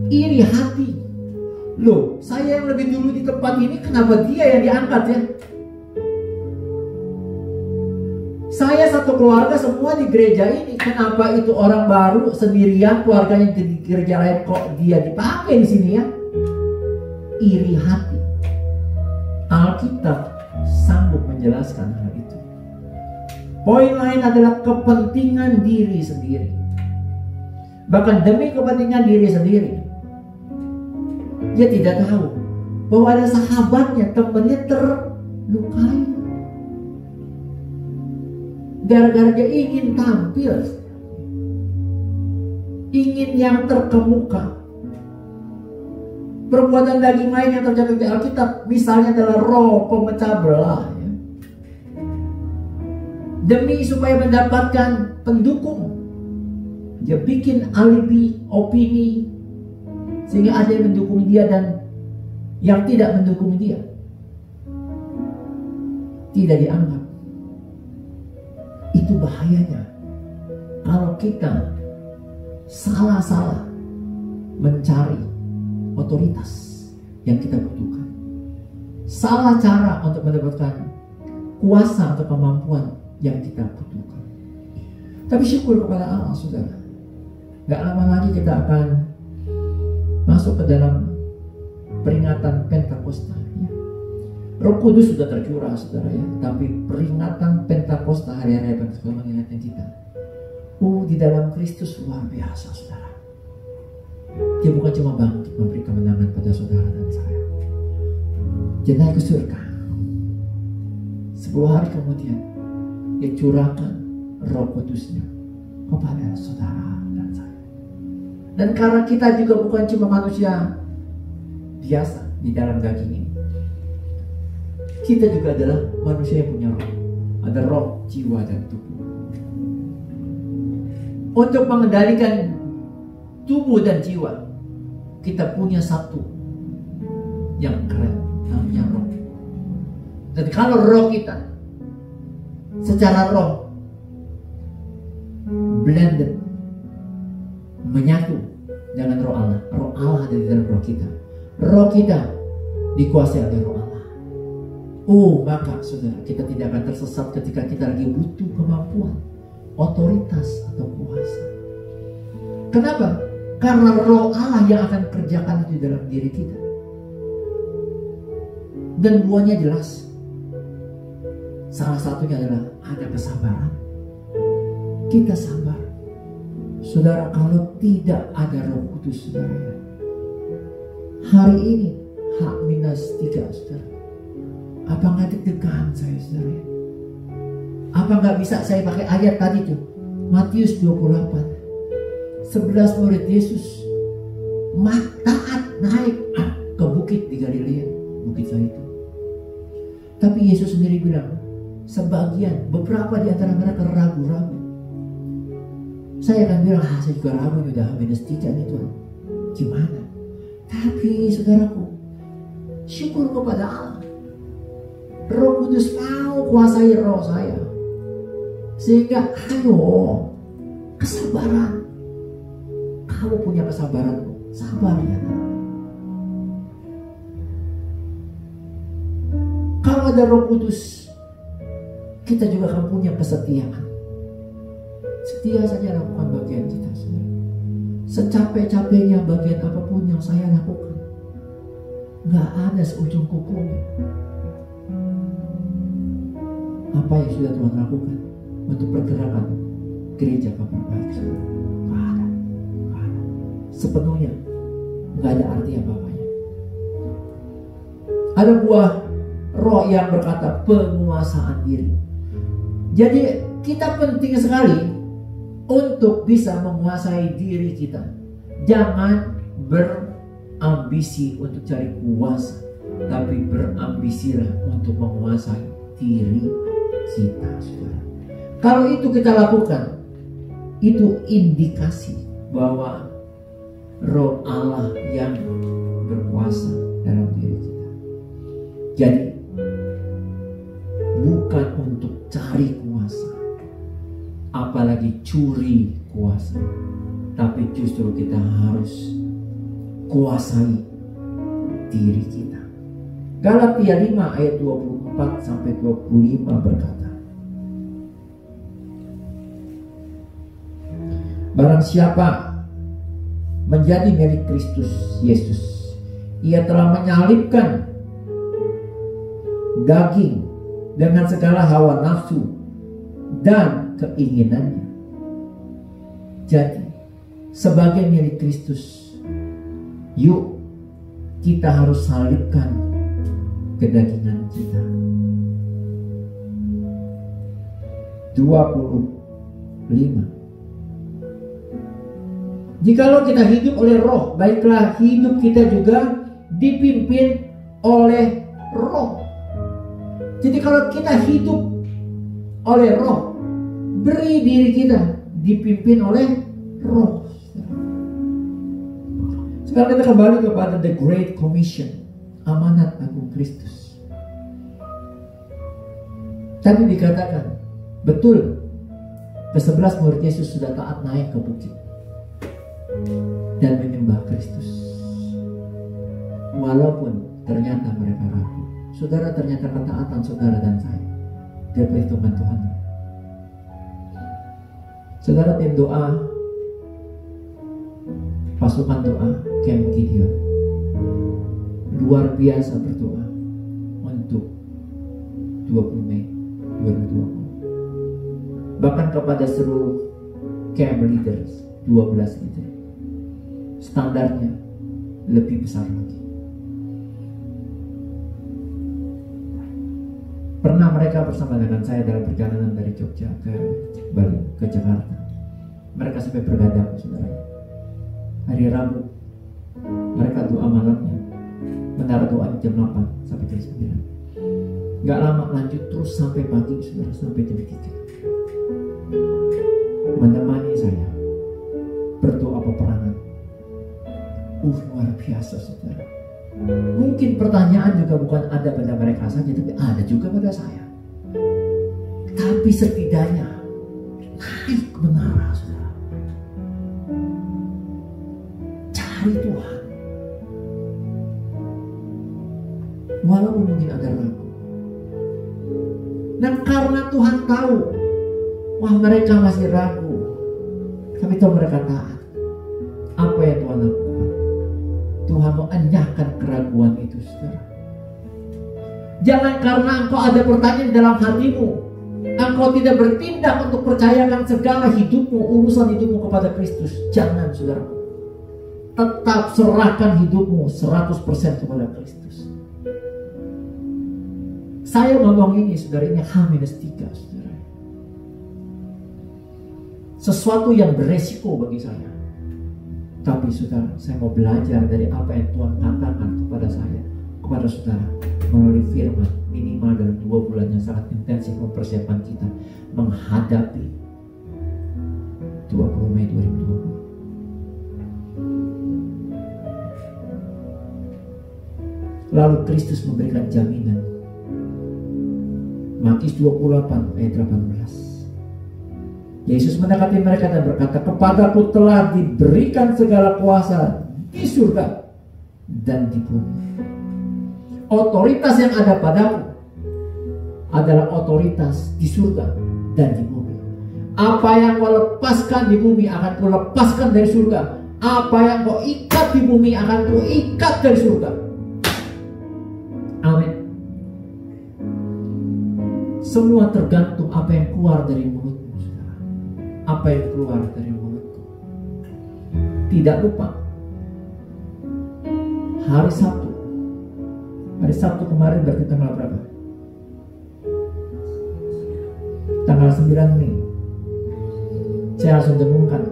Iri hati. Loh, saya yang lebih dulu di tempat ini, kenapa dia yang diangkat ya? Saya satu keluarga semua di gereja ini, kenapa itu orang baru sendirian, keluarganya di gereja lain kok dia dipakai di sini ya? Iri hati. Alkitab sanggup menjelaskan hal itu. Poin lain adalah kepentingan diri sendiri. Bahkan demi kepentingan diri sendiri, dia tidak tahu bahwa ada sahabatnya, temannya terlukai. Gara-gara dia ingin tampil, ingin yang terkemuka. Perbuatan daging lain yang tercatat di Alkitab misalnya adalah roh pemecah belah, ya. Demi supaya mendapatkan pendukung, dia bikin alibi, opini, sehingga ada yang mendukung dia dan yang tidak mendukung dia tidak dianggap. Itu bahayanya kalau kita salah-salah mencari otoritas yang kita butuhkan, salah cara untuk mendapatkan kuasa atau kemampuan yang kita butuhkan. Tapi syukur kepada Allah, saudara, gak lama lagi kita akan masuk ke dalam peringatan Pentakosta, ya. Roh Kudus sudah tercurah, saudara, ya. Tapi peringatan Pentakosta, hari-hari Pentakosta mengingatkan kita, di dalam Kristus luar biasa, saudara. Dia bukan cuma bangkit memberi kemenangan pada saudara dan saya, dia naik ke surga. 10 hari kemudian dia curahkan Roh Kudusnya kepada saudara dan saya. Dan karena kita juga bukan cuma manusia biasa di dalam daging ini, kita juga adalah manusia yang punya roh. Ada roh, jiwa, dan tubuh. Untuk mengendalikan tubuh dan jiwa, kita punya satu yang keren, namanya roh. Dan kalau roh kita secara roh blended, menyatu dengan roh Allah. Roh Allah ada di dalam roh kita. Roh kita dikuasai oleh Roh Allah. Oh, maka saudara, kita tidak akan tersesat ketika kita lagi butuh kemampuan, otoritas atau kuasa. Kenapa? Karena Roh Allah yang akan kerjakan itu dalam diri kita. Dan buahnya jelas. Salah satunya adalah ada kesabaran. Kita sabar. Saudara, kalau tidak ada Roh Kudus, saudara, hari ini H-3, saudara, apa nggak deg-degan saya, saudara? Apa nggak bisa saya pakai ayat tadi tuh, Matius 28, 11 murid Yesus taat naik ke bukit di Galilea, Bukit Zaitun. Tapi Yesus sendiri bilang, sebagian, beberapa di antara mereka ragu-ragu. Saya akan bilang, saya juga ragu, udah H-3 nih Tuhan, gimana? Tapi saudaraku, syukur kepada Allah, Roh Kudus mau kuasai roh saya, sehingga ayo, kesabaran. Kamu punya kesabaran, sabar ya. Kalau ada Roh Kudus, kita juga akan punya kesetiaan. Setia saja lakukan bagian kita, saudara. Secapek-capeknya bagian apapun yang saya lakukan, gak ada seujung kukunya. Apa yang sudah Tuhan lakukan untuk pergerakan gereja kabar baik, saudara? Gak ada. Sepenuhnya gak ada arti apa-apanya. Ada buah roh yang berkata penguasaan diri. Jadi kita penting sekali untuk bisa menguasai diri kita. Jangan berambisi untuk cari kuasa, tapi berambisilah untuk menguasai diri kita, saudara. Kalau itu kita lakukan, itu indikasi bahwa Roh Allah yang berkuasa dalam diri kita. Jadi bukan untuk cari kuasa, apalagi curi kuasa, tapi justru kita harus kuasai diri kita. Galatia 5 ayat 24 sampai 25 berkata, barang siapa menjadi milik Kristus Yesus, ia telah menyalibkan daging dengan segala hawa nafsu dan keinginannya. Jadi sebagai milik Kristus, yuk kita harus salibkan kedagingan kita. 25. Jikalau kita hidup oleh roh, baiklah hidup kita juga dipimpin oleh roh. Jadi kalau kita hidup oleh roh, beri diri kita dipimpin oleh roh. Sekarang kita kembali kepada the Great Commission, amanat agung Kristus. Tadi dikatakan, betul, ke-11 murid Yesus sudah taat naik ke bukit dan menyembah Kristus. Walaupun ternyata mereka ragu. Saudara, ternyata ketaatan saudara dan saya diperhitungkan Tuhan. Saudara, tim doa, pasukan doa Camp Gideon luar biasa berdoa untuk 20 Mei 2020. Bahkan kepada seluruh camp leaders, 12 leader, standarnya lebih besar lagi. Pernah mereka bersama dengan saya dalam perjalanan dari Jogja ke Bali, ke Jakarta. Mereka sampai bergadang, saudara. Hari Rabu mereka doa malamnya, menara doa jam 8 sampai jam 9. Gak lama lanjut terus sampai pagi, saudara, sampai jam 3. Menemani saya berdoa peperangan. Luar biasa, saudara. Mungkin pertanyaan juga bukan ada pada mereka saja, tapi ada juga pada saya. Tapi setidaknya naik ke menara, saudara. Cari Tuhan. walaupun mungkin ada ragu. Dan karena Tuhan tahu, wah mereka masih ragu, tapi tahu mereka taat. Apa yang Tuhan lakukan? Tuhan mau enyahkan keraguan itu, saudara. Jangan karena engkau ada pertanyaan dalam hatimu, engkau tidak bertindak untuk percayakan segala hidupmu, urusan hidupmu kepada Kristus. Jangan, saudara. Tetap serahkan hidupmu 100% kepada Kristus. Saya ngomong ini, saudara, ini H-3, saudara. Sesuatu yang beresiko bagi saya. Tapi saudara, saya mau belajar dari apa yang Tuhan katakan kepada saya, kepada saudara, melalui firman, minimal dalam 2 bulan yang sangat intensif mempersiapkan kita menghadapi 20 Mei 2020. Lalu Kristus memberikan jaminan. Matius 28 ayat 18. Yesus mendekati mereka dan berkata, kepadaku telah diberikan segala kuasa di surga dan di bumi. Otoritas yang ada padaku adalah otoritas di surga dan di bumi. Apa yang kau lepaskan di bumi akan kau lepaskan dari surga. Apa yang kau ikat di bumi akan kau ikat dari surga. Amin. Semua tergantung apa yang keluar dari mulutmu, saudara. Apa yang keluar dari mulutku. Tidak lupa, hari Sabtu kemarin berarti tanggal berapa? Tanggal 9 Mei. Saya langsung dengungkan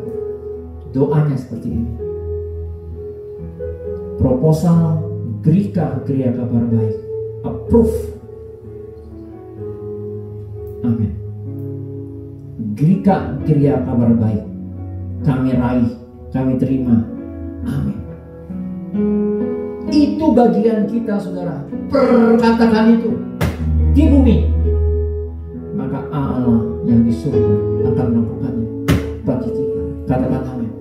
doanya seperti ini. Proposal Gereja Kabar Baik approve. Amin. Gereja Kabar Baik kami raih, kami terima. Amin. Itu bagian kita, saudara. Perkatakan itu di bumi, maka Allah yang di surga akan melakukannya bagi kita. Katakan amin.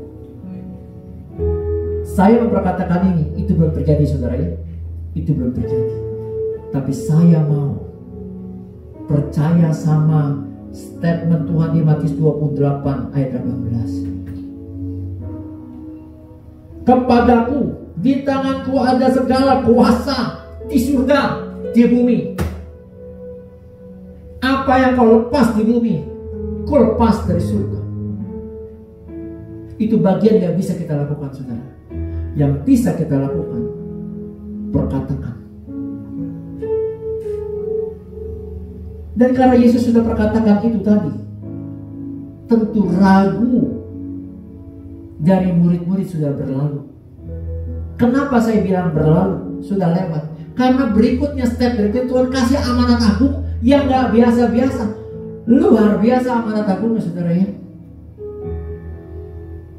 Saya memperkatakan ini, itu belum terjadi, saudara ya. Itu belum terjadi. Tapi saya mau percaya sama statement Tuhan di Matius 28 ayat 18. Kepadaku, di tanganku ada segala kuasa di surga, di bumi. Apa yang kau lepas di bumi, kau lepas dari surga. Itu bagian yang bisa kita lakukan, saudara. Yang bisa kita lakukan, perkatakan. Dan karena Yesus sudah perkatakan itu tadi, tentu ragu dari murid-murid sudah berlalu. Kenapa saya bilang berlalu? Sudah lewat. Karena berikutnya step berikutnya Tuhan kasih amanat agung yang gak biasa-biasa. Luar biasa amanat agungnya, saudara ya.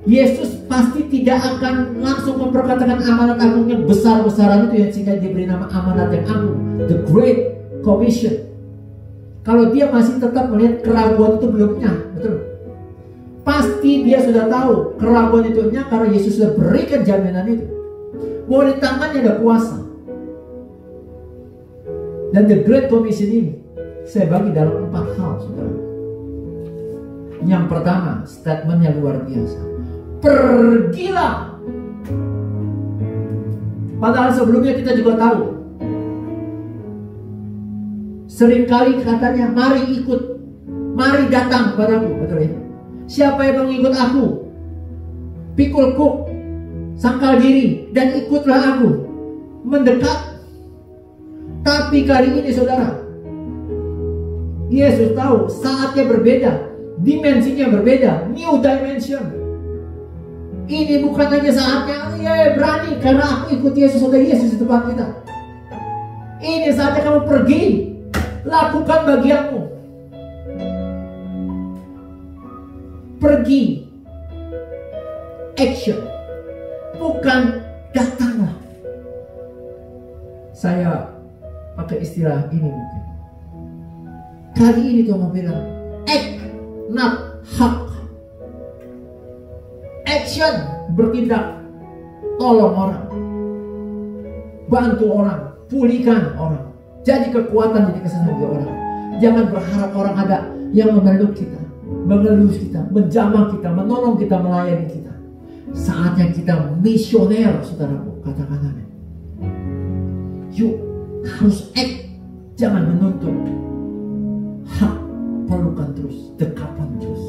Yesus pasti tidak akan langsung memperkatakan amanat agung yang besar-besaran itu, yang sehingga diberi nama amanat yang agung, the Great Commission. Kalau dia masih tetap melihat keraguan itu belumnya, betul? Pasti dia sudah tahu keraguan itu nya karena Yesus sudah berikan jaminan itu. Bahwa di tangannya ada kuasa. Dan the Great Commission ini saya bagi dalam 4 hal, saudara. Yang pertama, statementnya luar biasa. Pergilah. Padahal sebelumnya kita juga tahu, seringkali katanya, mari ikut, mari datang kepadaku, betul ya? Siapa yang mengikut aku, pikul kuk, sangkal diri, dan ikutlah aku. Mendekat. Tapi kali ini, saudara, Yesus tahu saatnya berbeda, dimensinya berbeda, new dimension. Ini bukan hanya saatnya, ya berani karena aku ikut Yesus, ada Yesus di depan kita. Ini saatnya kamu pergi, lakukan bagianmu. Pergi, action, bukan datanglah. Saya pakai istilah ini mungkin. Kali ini Tuhan bilang, act, not hak. Action, bertindak, tolong orang, bantu orang, pulihkan orang. Jadi kekuatan, jadi kesenangan bagi orang. Jangan berharap orang ada yang memeluk kita, mengelus kita, menjamah kita, menolong kita, melayani kita. Saatnya kita misioner, saudaraku, katakan amin. Yuk, harus act, jangan menuntut. Hak, perlukan terus, dekatkan terus.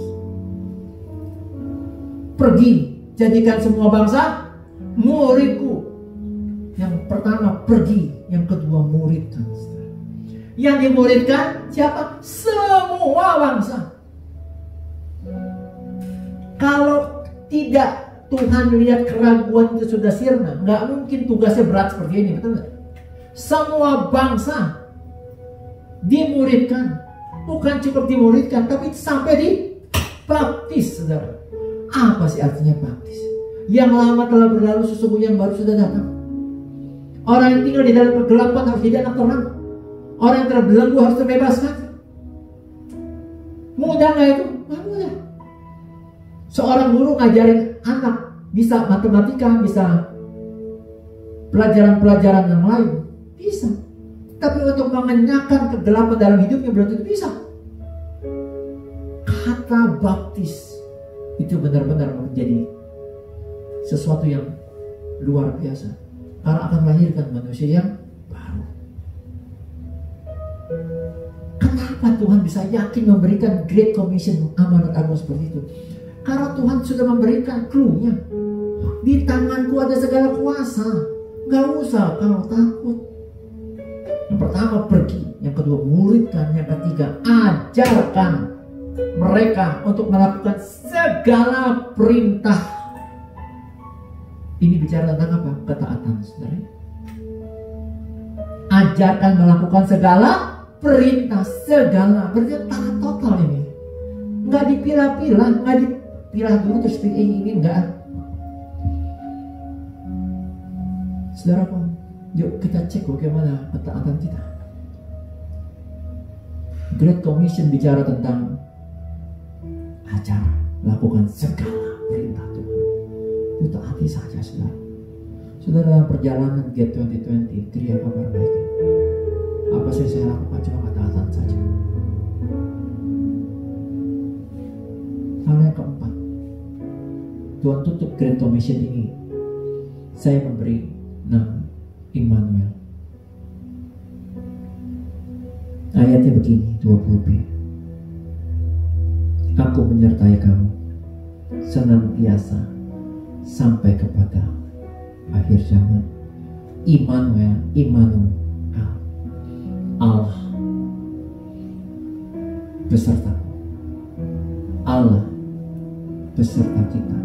Pergi, jadikan semua bangsa muridku. Yang pertama pergi, yang kedua muridkan. Yang dimuridkan siapa? Semua bangsa. Kalau tidak Tuhan lihat keraguan itu sudah sirna, nggak mungkin tugasnya berat seperti ini, betul nggak? Semua bangsa dimuridkan, bukan cukup dimuridkan, tapi sampai dibaptis, saudara. Apa sih artinya baptis? Yang lama telah berlalu, sesungguhnya yang baru sudah datang. Orang yang tinggal di dalam kegelapan harus jadi anak terang. Orang yang terbelenggu harus terbebaskan. Mudah nggak itu? Nggak mudah. Seorang guru ngajarin anak bisa matematika, bisa pelajaran-pelajaran yang lain, bisa. Tapi untuk mengenyahkan kegelapan dalam hidupnya belum tentu bisa. Kata baptis itu benar-benar menjadi sesuatu yang luar biasa, karena akan melahirkan manusia yang baru. Kenapa Tuhan bisa yakin memberikan Great Commission, amanat agung seperti itu? Karena Tuhan sudah memberikan clue-nya. Di tanganku ada segala kuasa, gak usah kau takut. Yang pertama pergi, yang kedua muridkan, yang ketiga ajarkan mereka untuk melakukan segala perintah. Ini bicara tentang apa? Ketaatan, saudara. Ajarkan melakukan segala perintah, segala. Berarti taat total ini. Nggak dipilah-pilah, nggak dipilah dulu terus ini enggak. Saudara, yuk kita cek bagaimana ketaatan kita. Great Commission bicara tentang ajar, lakukan segala perintah Tuhan. Itu taati saja, saudara. Saudara, dalam perjalanan Get 2020, kriya kabar baik. Apa sih saya lakukan? Cuma ketaatan saja. Hal yang keempat, Tuhan tutup Great Commission ini. Saya memberi nama Immanuel. Ayatnya begini, 20b. Aku menyertai kamu senantiasa sampai kepada akhir zaman. Immanuel, Immanuel, Allah besertaku. Allah beserta kita.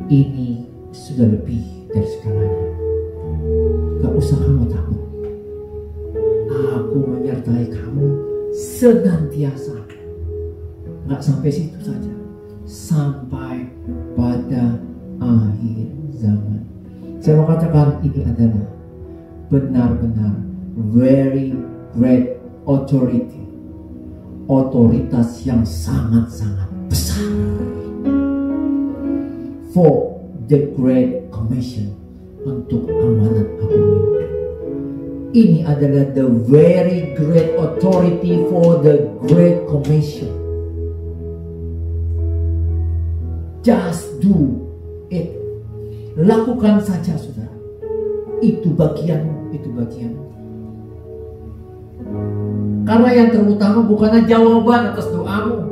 Ini sudah lebih dari segalanya. Gak usah kamu takut. Aku menyertai kamu senantiasa. Gak sampai situ saja, sampai pada akhir zaman. Saya mau katakan ini adalah benar-benar very great authority, otoritas yang sangat-sangat besar for the Great Commission, untuk amanat agung ini. Ini adalah the very great authority for the Great Commission. Just do it. Lakukan saja, saudara. Itu bagianmu, itu bagianmu. Karena yang terutama bukanlah jawaban atas doamu.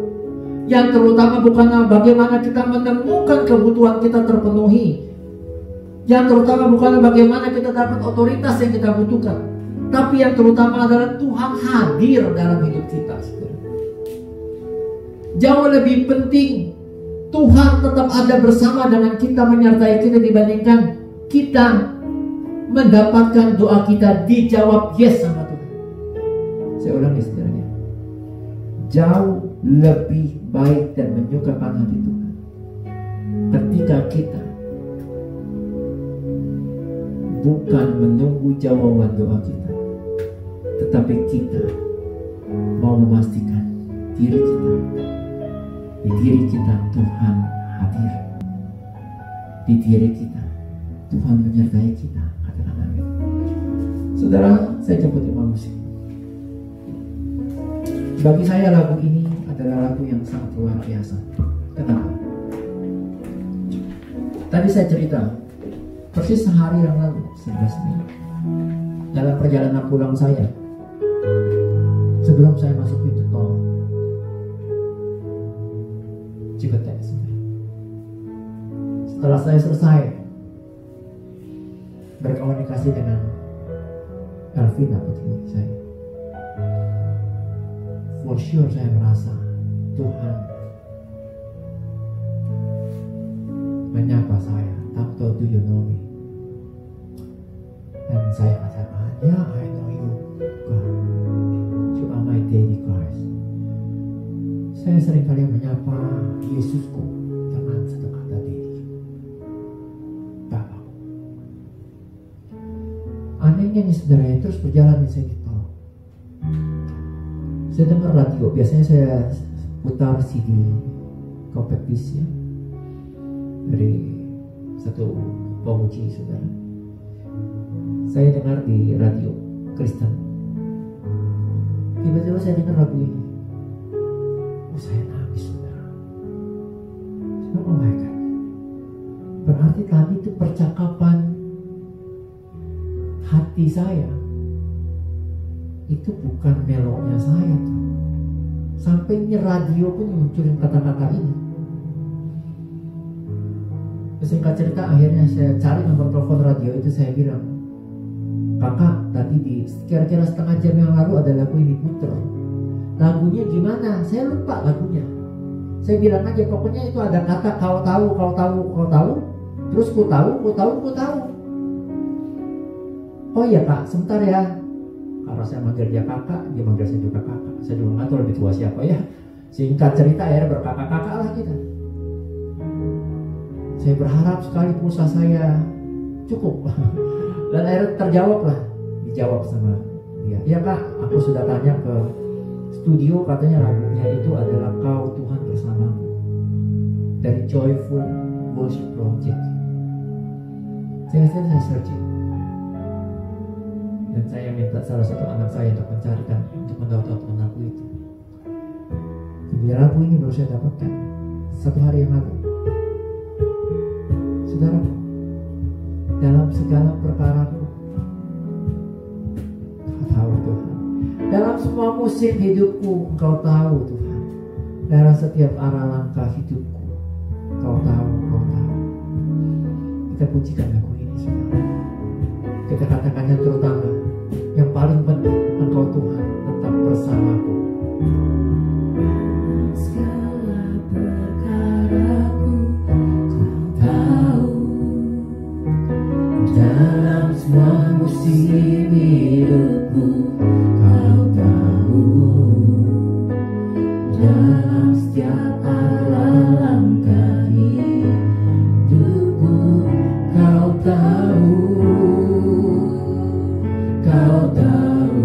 Yang terutama bukanlah bagaimana kita menemukan kebutuhan kita terpenuhi. Yang terutama bukanlah bagaimana kita dapat otoritas yang kita butuhkan. Tapi yang terutama adalah Tuhan hadir dalam hidup kita, saudara. Jauh lebih penting Tuhan tetap ada bersama dengan kita, menyertai kita, dibandingkan kita mendapatkan doa kita dijawab yes sama Tuhan. Saya ulangi, saudara. Jauh lebih baik dan menyukakan hati Tuhan ketika kita bukan menunggu jawaban doa kita, tetapi kita mau memastikan diri kita, di diri kita Tuhan hadir, di diri kita Tuhan menyertai kita. Katakan amin. Saudara, Bagi saya lagu ini adalah lagu yang sangat luar biasa. Kenapa? Tadi saya cerita, persis sehari yang lalu, 11 Mei, dalam perjalanan pulang saya, sebelum saya masuk pintu tol Cipete, setelah saya selesai berkomunikasi dengan Elvina putri saya, for sure saya merasa Tuhan menyapa saya, "Talk to you know me?" Dan saya katakan, "Ya, I know you, God. You are my daily Christ." Saya seringkali menyapa Yesusku dengan satu kata daily, Bapa. Anehnya nih saudara, terus berjalan saya di tol. Saya dengar radio, biasanya saya putar CD compact disc ya, dari satu pemuji saudara. Saya dengar di radio Kristen. Tiba-tiba saya dengar lagu ini. Saya nangis saudara. Oh my God. Berarti tadi itu percakapan hati saya. Itu bukan meloknya saya tuh. Sampai radio pun munculin kata-kata ini. Singkat cerita, akhirnya saya cari nomor telepon radio itu, saya bilang, "Kakak, tadi di kira-kira setengah jam yang lalu ada lagu ini puter. Lagunya gimana? Saya lupa lagunya." Saya bilang aja, pokoknya itu ada kata kau tahu, kau tahu, kau tahu. Terus ku tahu, ku tahu, ku tahu. "Oh iya Kak, sebentar ya." Karena saya manggil dia kakak, dia manggil saya juga kakak. Saya juga nggak tahu lebih tua siapa ya. Singkat cerita, akhirnya berkakak-kakak lah kita. Saya berharap sekali pulsa saya cukup. Dan akhirnya terjawab lah. Dijawab sama dia. "Ya Kak, aku sudah tanya ke studio, katanya lagunya itu adalah Kau Tuhan Bersamamu, dari Joyful Worship Project." Saya searching. Dan saya minta salah satu anak saya untuk mencarikan, untuk mendownload lagu itu. Jadi lagu ini baru saya dapatkan 1 hari yang lalu. Saudara, dalam segala perkaraku, Kau tahu Tuhan. Dalam semua musim hidupku, Kau tahu Tuhan. Dalam setiap arah langkah hidupku, Kau tahu, Kau tahu. Kita pujikan lagu ini saudara. Kita katakannya terutama, yang paling penting, Engkau Tuhan tetap bersamaku. Segala perkaraku Kau tahu. Dalam semua musim hidupku Kau tahu. Dalam setiap arah langkah hidupku Kau tahu. Kau tahu.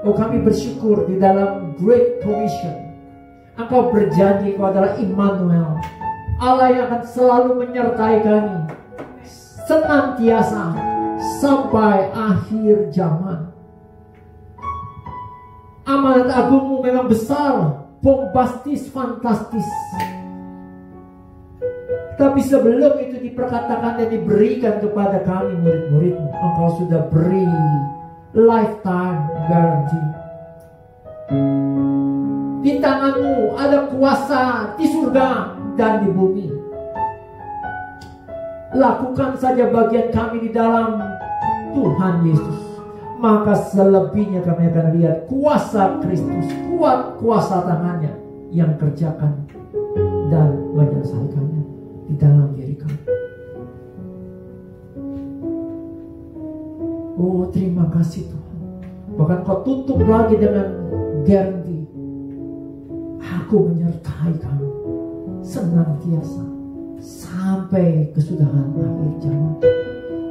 Oh, kami bersyukur di dalam Great Commission Engkau berjanji Engkau adalah Immanuel, Allah yang akan selalu menyertai kami senantiasa sampai akhir zaman. Amanat agungmu memang besar, bombastis, fantastis. Tapi sebelum itu diperkatakan dan diberikan kepada kami murid-muridmu, Engkau sudah beri lifetime guarantee. Di tanganmu ada kuasa di surga dan di bumi. Lakukan saja bagian kami di dalam Tuhan Yesus, maka selebihnya kami akan lihat kuasa Kristus, kuat kuasa tangannya yang kerjakan dan menyelesaikannya di dalam diri kami. Oh, terima kasih Tuhan. Bahkan Kau tutup lagi dengan garansi, Aku menyertai kamu senantiasa sampai kesudahan akhir zaman.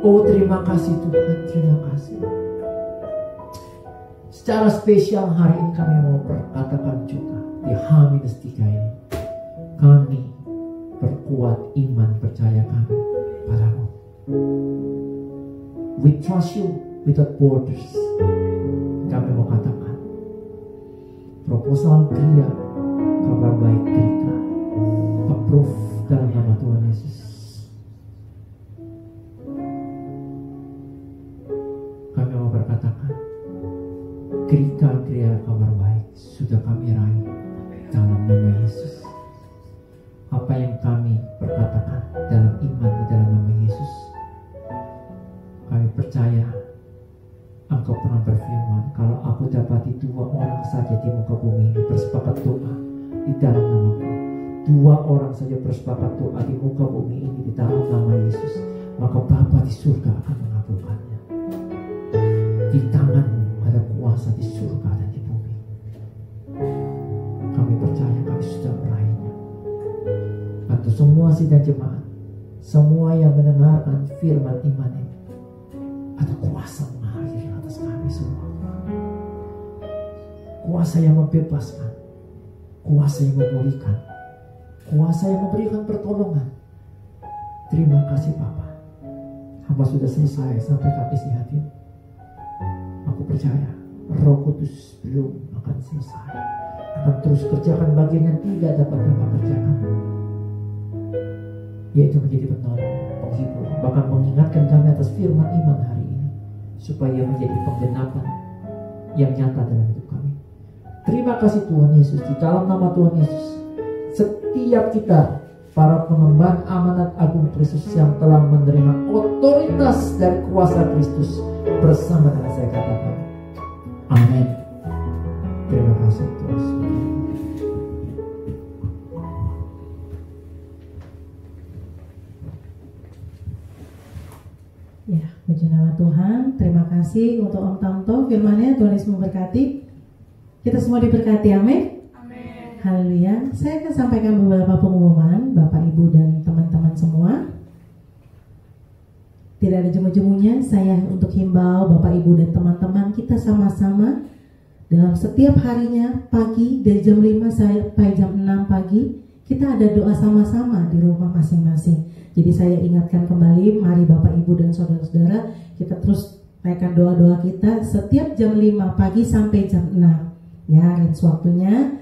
Oh, terima kasih Tuhan, terima kasih. Secara spesial hari ini kami mau berkatakan juga di H-3 ini, kami perkuat iman percaya kami padamu. We trust you without borders. Kami mau katakan proposal Gria Kabar Baik Grika approve dalam nama Tuhan Yesus. Kami mau berkatakan Grika Gria Kabar Baik sudah kami raih dalam nama Yesus. Apa yang kami perkatakan dalam iman di dalam nama Yesus, kami percaya Engkau pernah berfirman, kalau aku dapati 2 orang saja di muka bumi ini bersepakat doa di dalam namaku, 2 orang saja bersepakat doa di muka bumi ini di dalam nama Yesus, maka Bapa di surga akan mengabulkannya. Di tanganmu ada kuasa di surga dan di bumi. Kami percaya kami sudah meraihnya. Untuk semua sidang jemaat, semua yang mendengarkan firman iman ini, ada kuasa mengalir atas kami semua. Kuasa yang membebaskan, kuasa yang memulihkan, kuasa yang memberikan pertolongan. Terima kasih Bapa. Hamba sudah selesai sampai ke isi hati. Aku percaya Roh Kudus belum akan selesai, akan terus kerjakan bagian yang tidak dapat Hamba kerjakan, yaitu menjadi penolong, penghibur, bahkan mengingatkan kami atas firman iman hari ini, supaya menjadi penggenapan yang nyata dalam hidup kami. Terima kasih Tuhan Yesus. Di dalam nama Tuhan Yesus, setiap kita para pengemban amanat agung Kristus yang telah menerima otoritas dari kuasa Kristus, bersama dengan saya katakan amin. Terima kasih Tuhan. Ya, puji nama Tuhan. Terima kasih untuk Om Tamto firman-Nya. Tuhan Yesus memberkati. Kita semua diberkati, amin. Amin. Haleluya. Saya akan sampaikan beberapa pengumuman, Bapak, Ibu, dan teman-teman semua. Tidak ada jemu-jemunya, saya untuk himbau Bapak, Ibu, dan teman-teman, kita sama-sama dalam setiap harinya pagi dari jam 5 sampai jam 6 pagi, kita ada doa sama-sama di rumah masing-masing. Jadi saya ingatkan kembali, mari Bapak, Ibu, dan saudara-saudara, kita terus naikkan doa-doa kita setiap jam 5 pagi sampai jam 6. Ya, range waktunya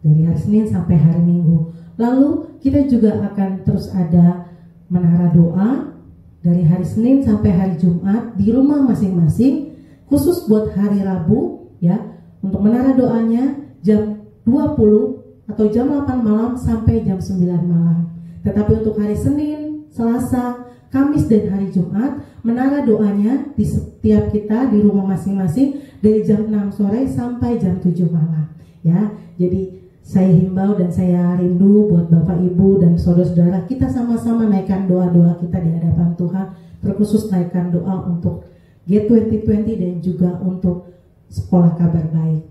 dari hari Senin sampai hari Minggu. Lalu kita juga akan terus ada menara doa dari hari Senin sampai hari Jumat di rumah masing-masing, khusus buat hari Rabu ya. Untuk menara doanya jam 20 atau jam 8 malam sampai jam 9 malam. Tetapi untuk hari Senin, Selasa, Kamis, dan hari Jumat, menara doanya di setiap kita di rumah masing-masing dari jam 6 sore sampai jam 7 malam ya. Jadi saya himbau dan saya rindu buat Bapak, Ibu, dan saudara-saudara, kita sama-sama naikkan doa-doa kita di hadapan Tuhan, terkhusus naikkan doa untuk G2020 dan juga untuk Sekolah Kabar Baik.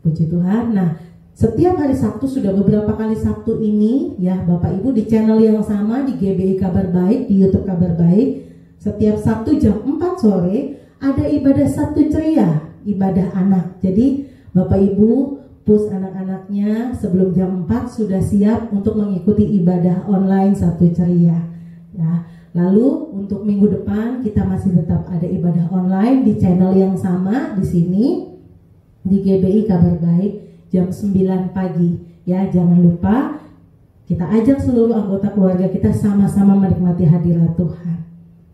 Puji Tuhan. Nah, setiap hari Sabtu, sudah beberapa kali Sabtu ini ya Bapak, Ibu, di channel yang sama, di GBI Kabar Baik, di YouTube Kabar Baik, setiap Sabtu jam 4 sore ada ibadah Sabtu ceria ibadah anak. Jadi Bapak Ibu push anak-anaknya sebelum jam 4 sudah siap untuk mengikuti ibadah online Sabtu Ceria. Ya. Lalu untuk minggu depan kita masih tetap ada ibadah online di channel yang sama di sini di GBI Kabar Baik jam 9 pagi. Ya, jangan lupa kita ajak seluruh anggota keluarga kita sama-sama menikmati hadirat Tuhan.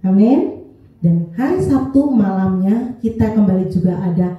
Amin. Dan hari Sabtu malamnya kita kembali juga ada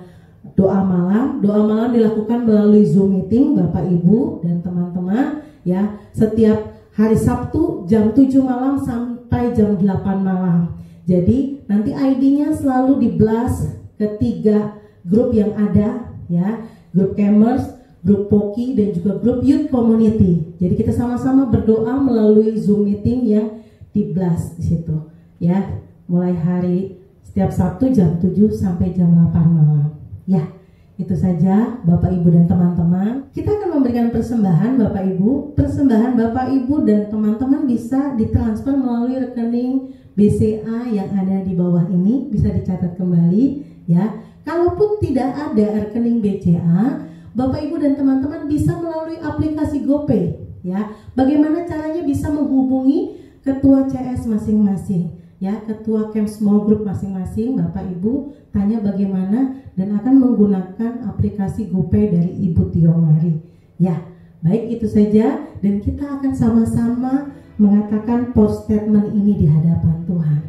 doa malam. Doa malam dilakukan melalui Zoom meeting Bapak Ibu dan teman-teman ya. Setiap hari Sabtu jam 7 malam sampai jam 8 malam. Jadi nanti ID-nya selalu di-blast ke 3 grup yang ada ya. Grup Camers, grup Poki dan juga grup Youth Community. Jadi kita sama-sama berdoa melalui Zoom meeting yang di-blast di situ ya. Mulai hari setiap Sabtu jam 7 sampai jam 8 malam. Ya, itu saja Bapak Ibu dan teman-teman. Kita akan memberikan persembahan Bapak Ibu. Persembahan Bapak Ibu dan teman-teman bisa ditransfer melalui rekening BCA yang ada di bawah ini, bisa dicatat kembali ya. Kalaupun tidak ada rekening BCA, Bapak Ibu dan teman-teman bisa melalui aplikasi GoPay ya. Bagaimana caranya bisa menghubungi ketua CS masing-masing ya, ketua Camp Small Group masing-masing. Bapak Ibu tanya bagaimana dan akan menggunakan aplikasi GoPay dari Ibu Tiomari ya. Baik, itu saja dan kita akan sama-sama mengatakan post statement ini di hadapan Tuhan.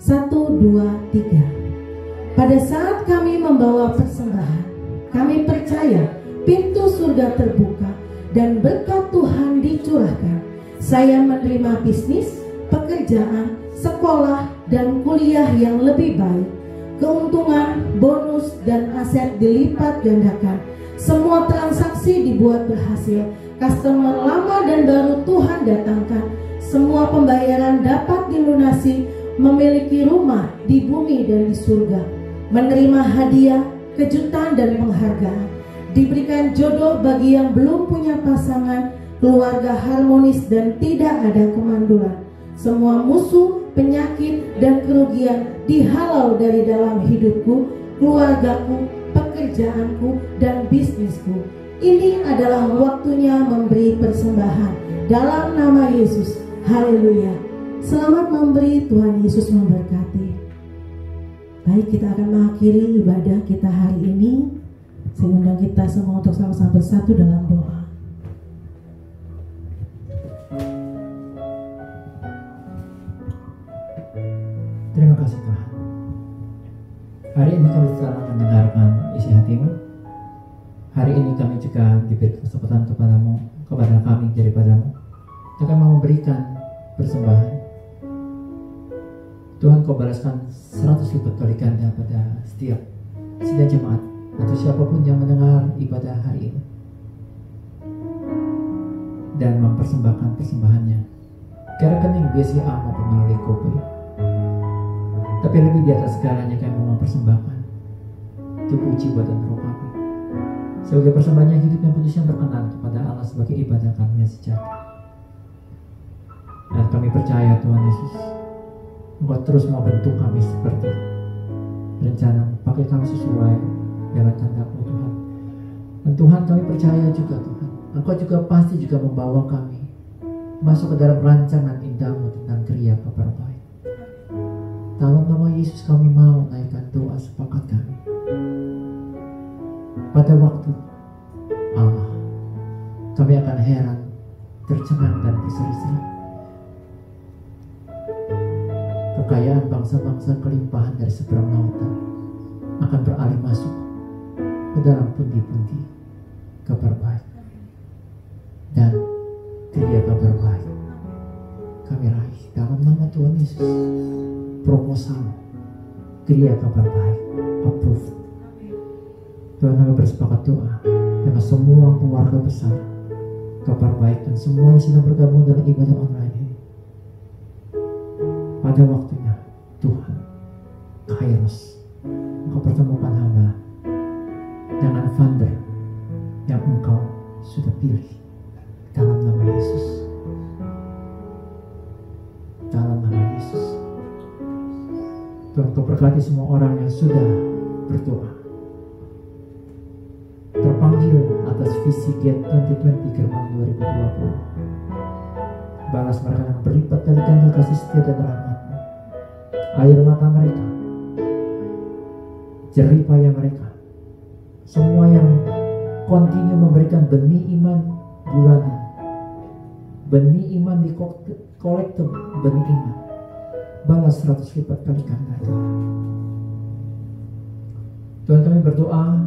1, 2, 3. Pada saat kami membawa persembahan, kami percaya pintu surga terbuka dan berkat Tuhan dicurahkan. Saya menerima bisnis, pekerjaan, sekolah, dan kuliah yang lebih baik. Keuntungan, bonus, dan aset dilipat gandakan. Semua transaksi dibuat berhasil. Customer lama dan baru Tuhan datangkan. Semua pembayaran dapat dilunasi. Memiliki rumah di bumi dan di surga. Menerima hadiah, kejutan dan penghargaan. Diberikan jodoh bagi yang belum punya pasangan, keluarga harmonis dan tidak ada kemandulan. Semua musuh, penyakit dan kerugian dihalau dari dalam hidupku, keluargaku, pekerjaanku dan bisnisku. Ini adalah waktunya memberi persembahan dalam nama Yesus. Haleluya. Selamat memberi, Tuhan Yesus memberkati. Baik, kita akan mengakhiri ibadah kita hari ini. Saya undang kita semua untuk sama-sama bersatu dalam doa. Terima kasih Tuhan. Hari ini kami telah mendengarkan isi hatimu. Hari ini kami juga diberi kesempatan kepada kami daripadamu. Kita mau memberikan persembahan. Tuhan, kau balaskan 100 lipat kali ganda pada setiap jemaat atau siapapun yang mendengar ibadah hari ini dan mempersembahkan persembahannya ke rekening BCA maupun melalui GoPay. Tapi lebih di atas segalanya kami mau mempersembahkan tubuh, jiwa dan roh kami sebagai persembahan yang hidup yang kudus yang berkenan kepada Allah sebagai ibadah kami yang sejati. Dan kami percaya Tuhan Yesus, Engkau terus mau bentuk kami seperti rencana, pakai kami sesuai dengan kehendak-Mu Tuhan. Dan Tuhan, kami percaya juga Tuhan, Engkau juga pasti juga membawa kami masuk ke dalam rancangan indah-Mu tentang Kriya Kabar Baik. Dalam nama Yesus kami mau naikkan doa sepakat kami. Pada waktu Allah, kami akan heran, tercengang dan berseri-seri. Kekayaan bangsa-bangsa, kelimpahan dari seberang lautan akan beralih masuk ke dalam pundi-pundi kabar baik dan Kriya Kabar Baik. Kami raih dalam nama Tuhan Yesus. Proposal Kriya Kabar Baik approved. Tuhan, kami bersepakat doa dengan semua keluarga besar Kabar Baik dan semua yang sedang bergabung dalam ibadah online ini. Pada waktunya Tuhan, Kairos, Engkau pertemukan hamba dengan founder yang Engkau sudah pilih dalam nama Yesus. Dalam nama Yesus. Tuhan, Engkau berkati semua orang yang sudah berdoa visi Gate 2020 Gerbang 2020. Balas mereka yang berlipat kali ganda kasih setia dan rahmat-Mu. Air mata mereka, jerih payah mereka, semua yang kontinu memberikan benih iman bulanan, benih iman di kolektor, benih iman, balas 100 lipat kali ganda Tuhan. Tuhan, kami berdoa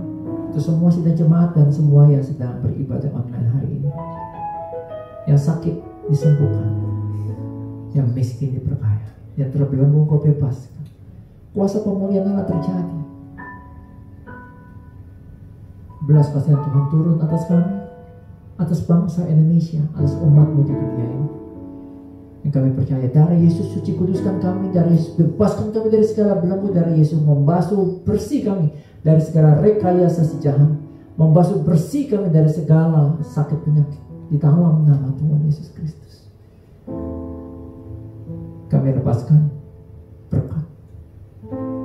untuk semua sidang jemaat dan semua yang sedang beribadah online hari ini, yang sakit disembuhkan, yang miskin diperkaya, yang terbelenggu Kau bebaskan, kuasa pemulihan Allah terjadi. Belas kasihan Tuhan turun atas kami, atas bangsa Indonesia, atas umat-Mu di dunia ini. Yang kami percaya darah Yesus suci kuduskan kami, darah Yesus bebaskan kami dari segala belenggu, darah Yesus membasuh bersih kami dari segala rekayasa si jahat, membasuh bersih kami dari segala sakit penyakit di dalam nama Tuhan Yesus Kristus. Kami lepaskan berkat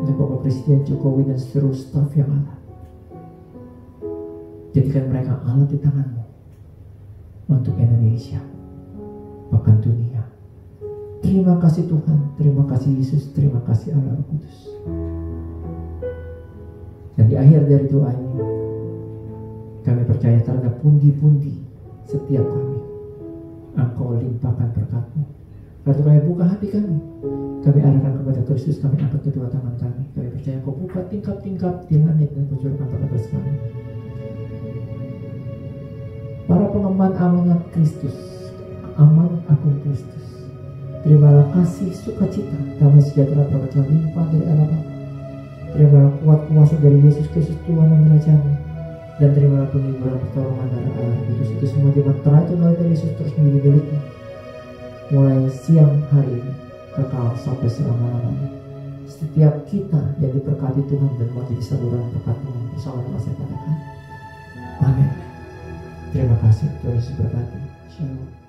untuk Bapak Presiden Jokowi dan seluruh staf yang ada. Jadikan mereka alat di tangan-Mu untuk Indonesia, bahkan dunia. Terima kasih Tuhan, terima kasih Yesus, terima kasih Allah Roh Kudus. Dan di akhir dari doa ini, kami percaya terhadap pundi-pundi setiap kami, Engkau limpahkan berkat-Mu. Lalu kami buka hati kami arahkan kepada Kristus, kami angkat kedua tangan kami. Kami percaya Kau buka tingkap-tingkap di langit dan mencurahkan berkat atas kami. Para pengemban amanat Kristus, amanat agung Kristus, terimalah kasih, sukacita, damai sejahtera, berkat limpah dari Allah Bapa. Terimalah kuat kuasa dari Yesus Kristus Tuhan dan Raja-Mu, dan terimalah penghiburan pertolongan dari Allah Kudus. Itu semua dimanfaatkan oleh Yesus terus menjadi milik-Mu, mulai siang hari ini kekal sampai selama-lamanya. Setiap kita yang diberkati Tuhan dan mau jadi saluran berkat Tuhan bersama-sama saya katakan amin. Terima kasih, Tuhan Yesus berkati. Shalom.